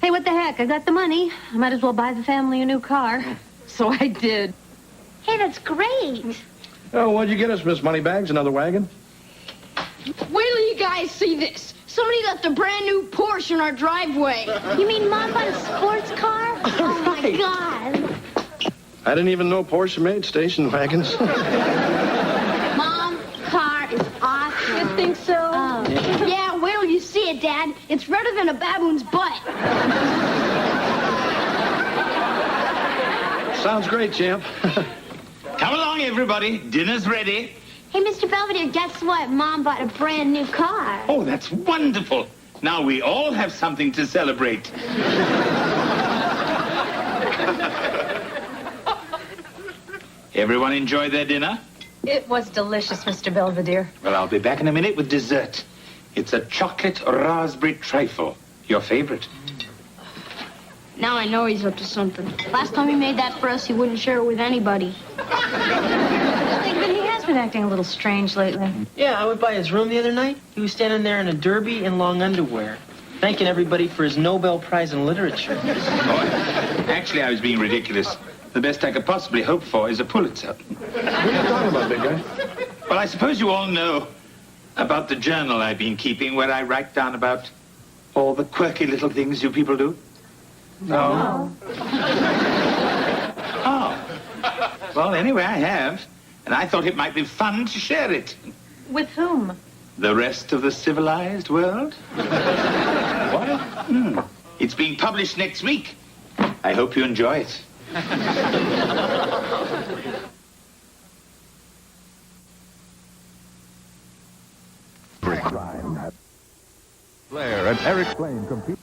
hey, what the heck? I got the money. I might as well buy the family a new car. So I did. Hey, that's great. Oh, what'd you get us, Miss Moneybags? Another wagon? Wait till you guys see this. Somebody left a brand new Porsche in our driveway. You mean Mom bought a sports car? Oh, my God. I didn't even know Porsche made station wagons. Mom, car is awesome. You think so? Oh. Yeah, wait till you see it, Dad. It's redder than a baboon's butt. Sounds great, champ. Come along, everybody. Dinner's ready. Hey, Mr. Belvedere, guess what? Mom bought a brand new car. Oh, that's wonderful. Now we all have something to celebrate. Everyone enjoy their dinner? It was delicious, Mr. Belvedere. Well, I'll be back in a minute with dessert. It's a chocolate raspberry trifle. Your favorite. Now I know he's up to something. Last time he made that for us, he wouldn't share it with anybody. But he has been acting a little strange lately. Yeah, I went by his room the other night. He was standing there in a derby and long underwear, thanking everybody for his Nobel Prize in Literature. Oh, actually, I was being ridiculous. The best I could possibly hope for is a Pulitzer. What are you talking about, big guy? Well, I suppose you all know about the journal I've been keeping where I write down about all the quirky little things you people do. No. Oh. Well, anyway, I have. And I thought it might be fun to share it. With whom? The rest of the civilized world. What? It's being published next week. I hope you enjoy it. Blair and Eric Blaine compete.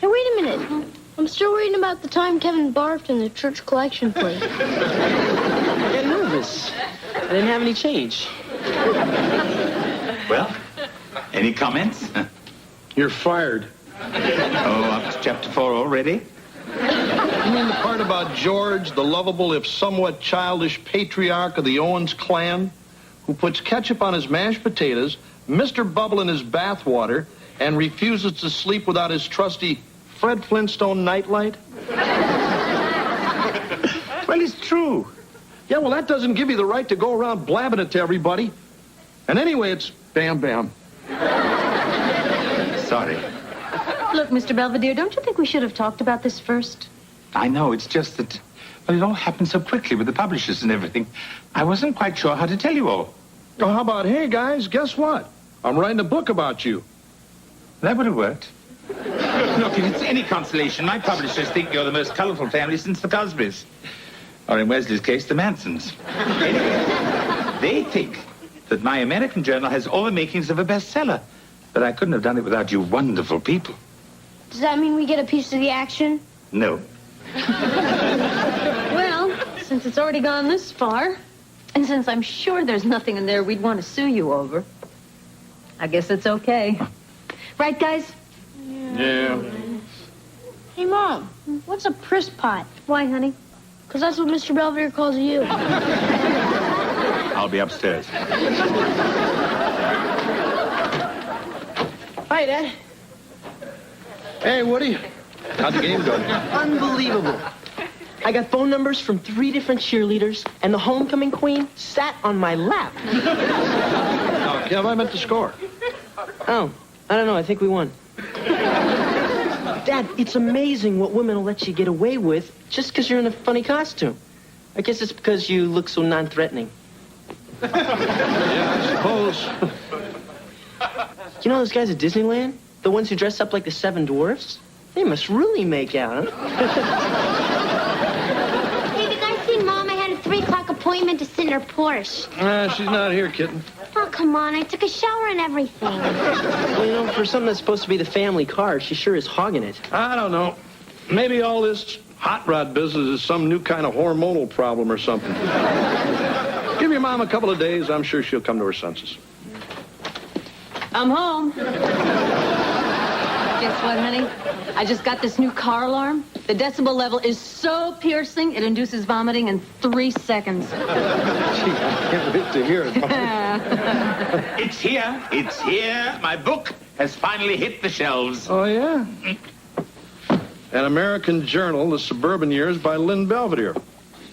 Hey, wait a minute. I'm still reading about the time Kevin barfed in the church collection plate. I got nervous. I didn't have any change. Well, any comments? You're fired. Oh, up to chapter 4 already? You mean the part about George, the lovable if somewhat childish patriarch of the Owens clan, who puts ketchup on his mashed potatoes, Mr. Bubble in his bathwater, and refuses to sleep without his trusty Fred Flintstone nightlight? Well, it's true. Yeah, well, that doesn't give you the right to go around blabbing it to everybody. And anyway, it's Bam Bam. Sorry. Look, Mr. Belvedere, don't you think we should have talked about this first? I know, it's just that, well, it all happened so quickly with the publishers and everything. I wasn't quite sure how to tell you all. Oh, how about, hey, guys, guess what? I'm writing a book about you. That would have worked. Look, if it's any consolation, my publishers think you're the most colorful family since the Cosbys. Or in Wesley's case, the Mansons. Anyway, they think that my American journal has all the makings of a bestseller. But I couldn't have done it without you wonderful people. Does that mean we get a piece of the action? No. Well, since it's already gone this far, and since I'm sure there's nothing in there we'd want to sue you over, I guess it's okay. Right, guys? Yeah. Hey, Mom, what's a priss pot? Why, honey? Because that's what Mr. Belvedere calls you. I'll be upstairs. Hi, Dad. Hey, Woody. How'd the game go? Unbelievable. I got phone numbers from 3 different cheerleaders, and the homecoming queen sat on my lap. Yeah, I meant to score. Oh, I don't know. I think we won. Dad, it's amazing what women will let you get away with just because you're in a funny costume. I guess it's because you look so non-threatening. Yeah, I suppose. You know those guys at Disneyland? The ones who dress up like the 7 dwarfs? They must really make out, huh? Hey, the guy seen Mom. I had a 3 o'clock appointment to sit in her Porsche. She's not here, kitten. Oh, come on. I took a shower and everything. Well, you know, for something that's supposed to be the family car, she sure is hogging it. I don't know. Maybe all this hot rod business is some new kind of hormonal problem or something. Give your mom a couple of days. I'm sure she'll come to her senses. I'm home. Guess what, honey? I just got this new car alarm. The decibel level is so piercing, it induces vomiting in 3 seconds. Gee, I can't wait to hear it. It's here. It's here. My book has finally hit the shelves. Oh, yeah? An American Journal, The Suburban Years by Lynn Belvedere.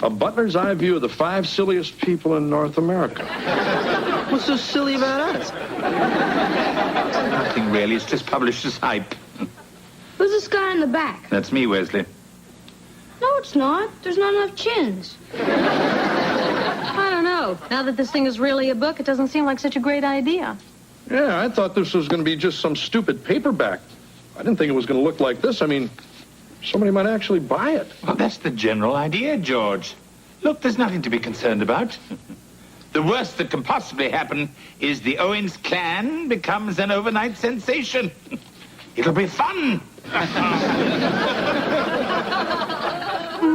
A butler's eye view of the 5 silliest people in North America. What's so silly about us? Nothing really. It's just published as hype. Who's this guy in the back? That's me, Wesley. No, it's not. There's not enough chins. I don't know. Now that this thing is really a book, it doesn't seem like such a great idea. Yeah, I thought this was going to be just some stupid paperback. I didn't think it was going to look like this. I mean, somebody might actually buy it. Well, that's the general idea, George. Look, there's nothing to be concerned about. The worst that can possibly happen is the Owens clan becomes an overnight sensation. It'll be fun.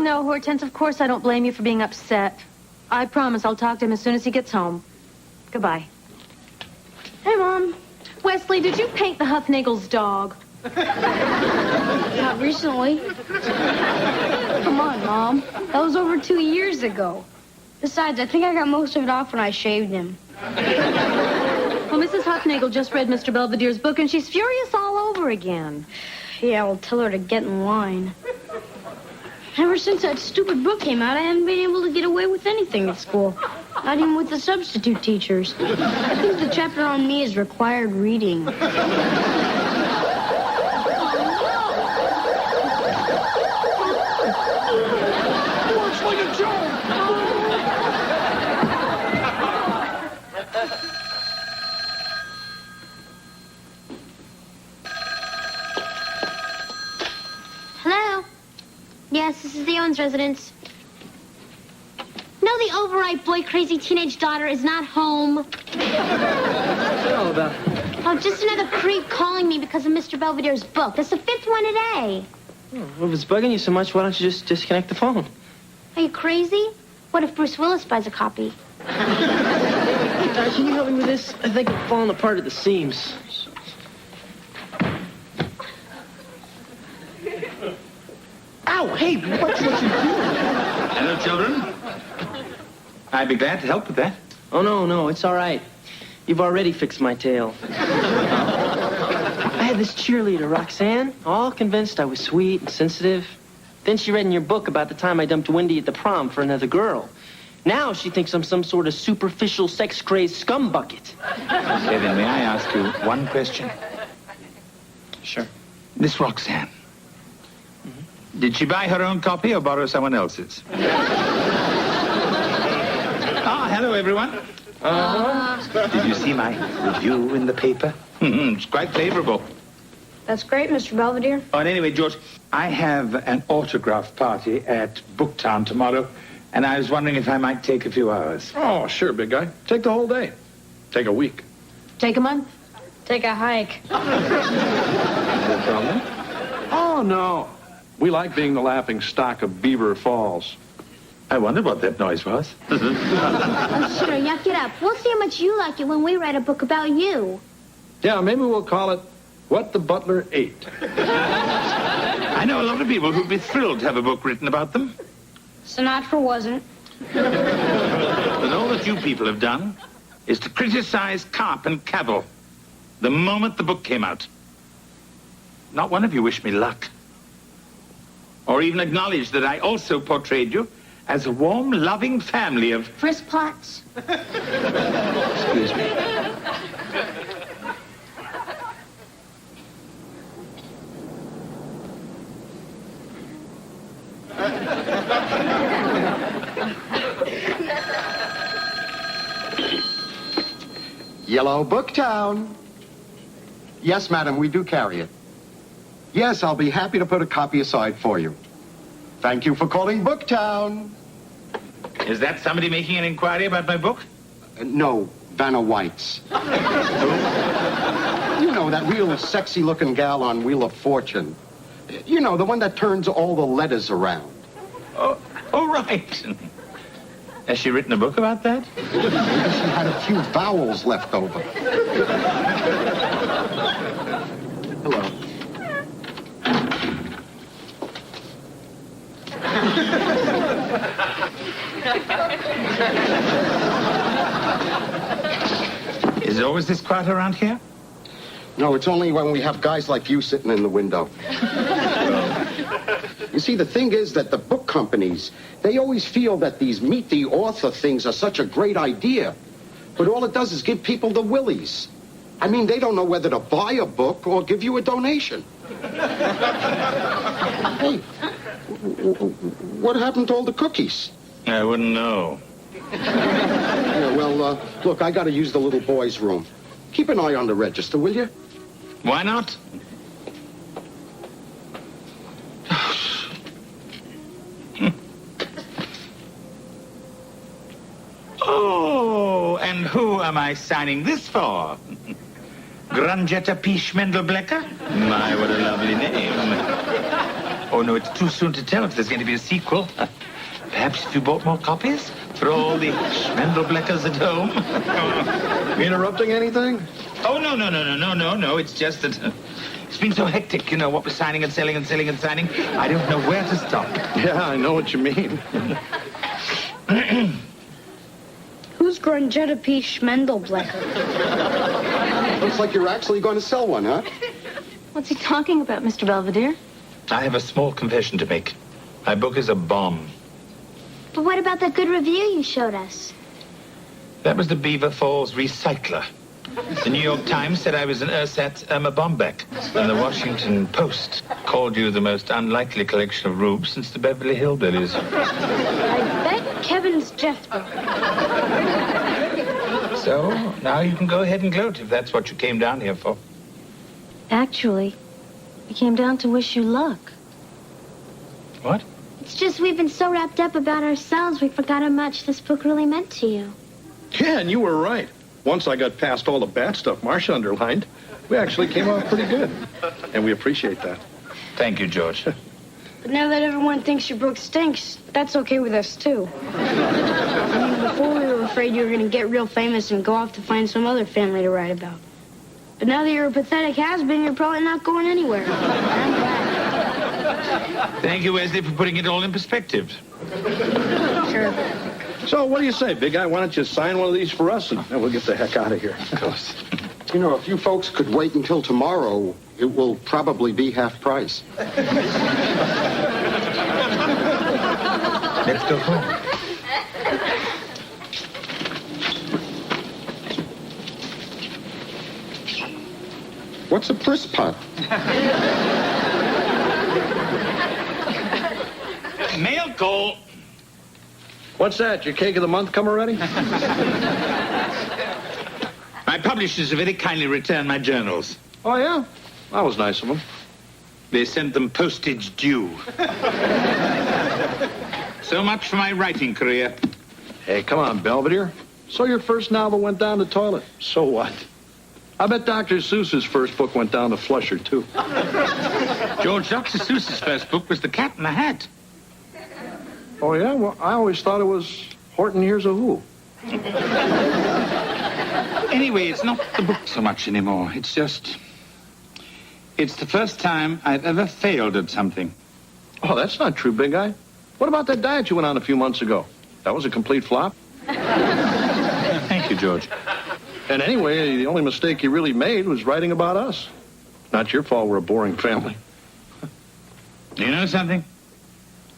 No, Hortense, of course I don't blame you for being upset. I promise I'll talk to him as soon as he gets home. Goodbye. Hey, Mom. Wesley, did you paint the Huffnagel's dog? Not recently. Come on, Mom. That was over 2 years ago. Besides, I think I got most of it off when I shaved him. Well, Mrs. Huffnagel just read Mr. Belvedere's book, and she's furious all over again. Yeah, I'll tell her to get in line. Ever since that stupid book came out, I haven't been able to get away with anything at school. Not even with the substitute teachers. I think the chapter on me is required reading. Works like a charm. Hello? Yes, this is the Owens residence. No, the overripe boy crazy teenage daughter is not home. What's it all about? Oh, just another creep calling me because of Mr. Belvedere's book. That's the 5th one today. Well, if it's bugging you so much, why don't you just disconnect the phone? Are you crazy? What if Bruce Willis buys a copy? Can you help me with this? I think I'm falling apart at the seams. Ow, hey, what's what you doing? Hello, children. I'd be glad to help with that. Oh, no, it's all right. You've already fixed my tail. I had this cheerleader, Roxanne, all convinced I was sweet and sensitive. Then she read in your book about the time I dumped Wendy at the prom for another girl. Now she thinks I'm some sort of superficial, sex-crazed scumbucket. Kevin, may I ask you one question? Sure. This Roxanne, did she buy her own copy or borrow someone else's? Hello, everyone. Did you see my review in the paper? It's quite favorable. That's great, Mr. Belvedere. Oh, and anyway, George, I have an autograph party at Booktown tomorrow, and I was wondering if I might take a few hours. Oh, sure, big guy. Take the whole day. Take a week. Take a month? Take a hike. No problem. Oh, no. We like being the laughing stock of Beaver Falls. I wonder what that noise was. Oh, sure, yuck it up. We'll see how much you like it when we write a book about you. Yeah, maybe we'll call it What the Butler Ate. I know a lot of people who'd be thrilled to have a book written about them. Sinatra wasn't. But all that you people have done is to criticize Carp and Cavil the moment the book came out. Not one of you wished me luck. Or even acknowledged that I also portrayed you as a warm, loving family of... Frisk pots. Excuse me. Yellow Booktown. Yes, madam, we do carry it. Yes, I'll be happy to put a copy aside for you. Thank you for calling Booktown. Is that somebody making an inquiry about my book? No, Vanna White's. You know, that real sexy-looking gal on Wheel of Fortune. You know, the one that turns all the letters around. Oh, right. Has she written a book about that? Maybe she had a few vowels left over. Hello. Is it always this quiet around here? No, it's only when we have guys like you sitting in the window. You see, the thing is that the book companies, they always feel that these meet the author things are such a great idea. But all it does is give people the willies. I mean, they don't know whether to buy a book or give you a donation. Hey, what happened to all the cookies? I wouldn't know. Yeah, well, look, I got to use the little boy's room. Keep an eye on the register, will you? Why not? Oh, and who am I signing this for? Grangetta P. Schmendelblecker? My, what a lovely name. Oh, no, it's too soon to tell if there's going to be a sequel. Perhaps if you bought more copies for all the Schmendelbleckers at home. Interrupting anything? Oh, no. It's just that it's been so hectic, you know, what we're signing and selling and selling and signing. I don't know where to stop. Yeah, I know what you mean. Who's Grangetta P. Schmendelblecker? Looks like you're actually going to sell one, huh? What's he talking about, Mr. Belvedere? I have a small confession to make. My book is a bomb. But what about that good review you showed us? That was the Beaver Falls Recycler. The New York Times said I was an ersatz Irma Bombeck. And the Washington Post called you the most unlikely collection of rubes since the Beverly Hillbillies. I bet Kevin's Jethro. So, now you can go ahead and gloat if that's what you came down here for. Actually, we came down to wish you luck. What? It's just we've been so wrapped up about ourselves, we forgot how much this book really meant to you. Yeah, and you were right. Once I got past all the bad stuff Marcia underlined, we actually came out pretty good. And we appreciate that. Thank you, George. But now that everyone thinks your book stinks, that's okay with us, too. I mean, before we were afraid you were going to get real famous and go off to find some other family to write about. But now that you're a pathetic has-been, you're probably not going anywhere. I'm glad. Thank you, Wesley, for putting it all in perspective. Sure. So what do you say, big guy? Why don't you sign one of these for us and then we'll get the heck out of here. Of course. You know, if you folks could wait until tomorrow, it will probably be half price. Let's go home. What's a brisk pot? Mail call. What's that? Your cake of the month come already? My publishers have very kindly returned my journals. Oh, yeah? That was nice of them. They sent them postage due. So much for my writing career. Hey, come on, Belvedere. So your first novel went down the toilet. So what? I bet Dr. Seuss's first book went down to Flusher, too. George, Dr. Seuss's first book was The Cat in the Hat. Oh, yeah? Well, I always thought it was Horton Hears a Who. Anyway, it's not the book so much anymore. It's just... It's the first time I've ever failed at something. Oh, that's not true, big guy. What about that diet you went on a few months ago? That was a complete flop? Thank you, George. And anyway, the only mistake you really made was writing about us. Not your fault we're a boring family. You know something?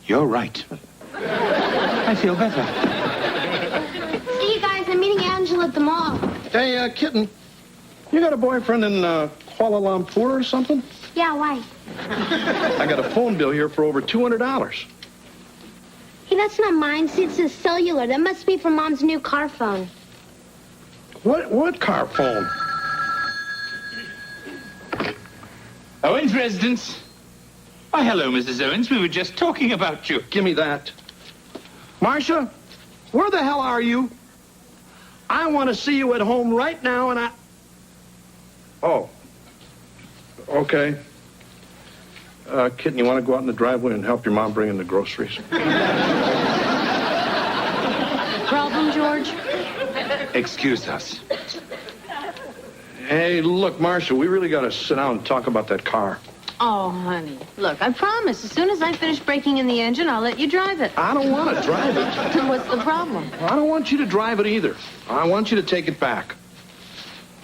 You're right. I feel better. See you guys. I'm meeting Angela at the mall. Hey, kitten, you got a boyfriend in Kuala Lumpur or something? Yeah, why? I got a phone bill here for over $200. Hey, that's not mine. See, it's a cellular. That must be from Mom's new car phone. What car phone? Owens residence. Oh, hello, Mrs. Owens. We were just talking about you. Give me that. Marcia, where the hell are you? I want to see you at home right now, and I... Oh. Okay. Kitten, you want to go out in the driveway and help your mom bring in the groceries? Problem, George? Excuse us. Hey, look, Marcia, we really got to sit down and talk about that car. Oh, honey. Look, I promise, as soon as I finish breaking in the engine, I'll let you drive it. I don't want to drive it. Then what's the problem? I don't want you to drive it either. I want you to take it back.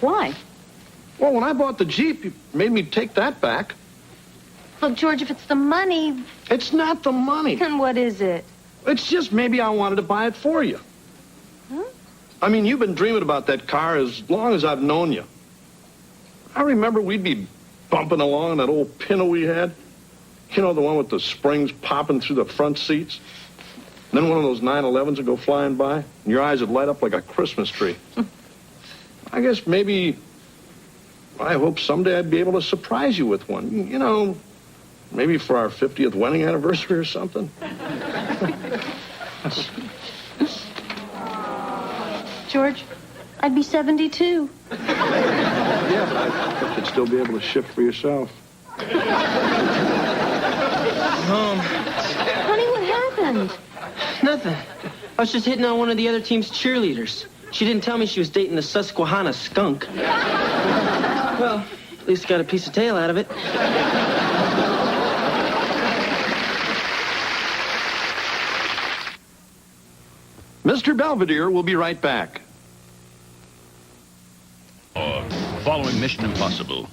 Why? Well, when I bought the Jeep, you made me take that back. Look, George, if it's the money... It's not the money. Then what is it? It's just maybe I wanted to buy it for you. Huh? I mean, you've been dreaming about that car as long as I've known you. I remember we'd be bumping along in that old Pinto we had. You know, the one with the springs popping through the front seats. And then one of those 911s would go flying by, and your eyes would light up like a Christmas tree. I guess maybe... I hope someday I'd be able to surprise you with one. You know, maybe for our 50th wedding anniversary or something. George, I'd be 72. Yeah, but I think you'd still be able to shift for yourself. Honey, what happened? Nothing. I was just hitting on one of the other team's cheerleaders. She didn't tell me she was dating the Susquehanna skunk. Well, at least got a piece of tail out of it. Mr. Belvedere will be right back. Following Mission Impossible.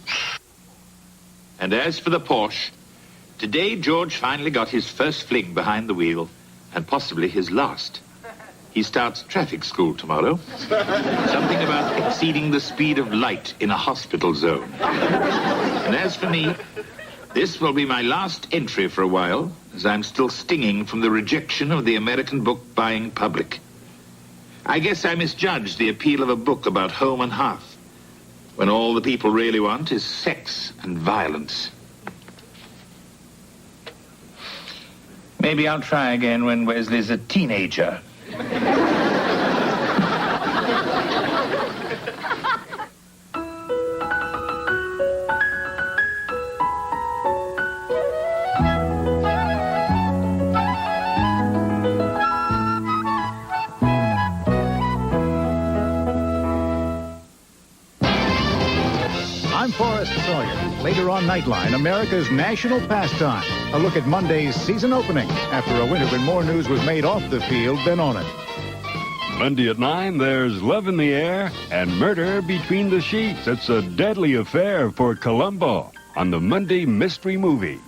And as for the Porsche, today George finally got his first fling behind the wheel, and possibly his last. He starts traffic school tomorrow. Something about exceeding the speed of light in a hospital zone. And as for me, this will be my last entry for a while, as I'm still stinging from the rejection of the American book-buying public. I guess I misjudged the appeal of a book about home and hearth, when all the people really want is sex and violence. Maybe I'll try again when Wesley's a teenager. I'm Forrest Sawyer. Later on Nightline, America's national pastime. A look at Monday's season opening after a winter when more news was made off the field than on it. Monday at 9, there's love in the air and murder between the sheets. It's a deadly affair for Columbo on the Monday Mystery Movie.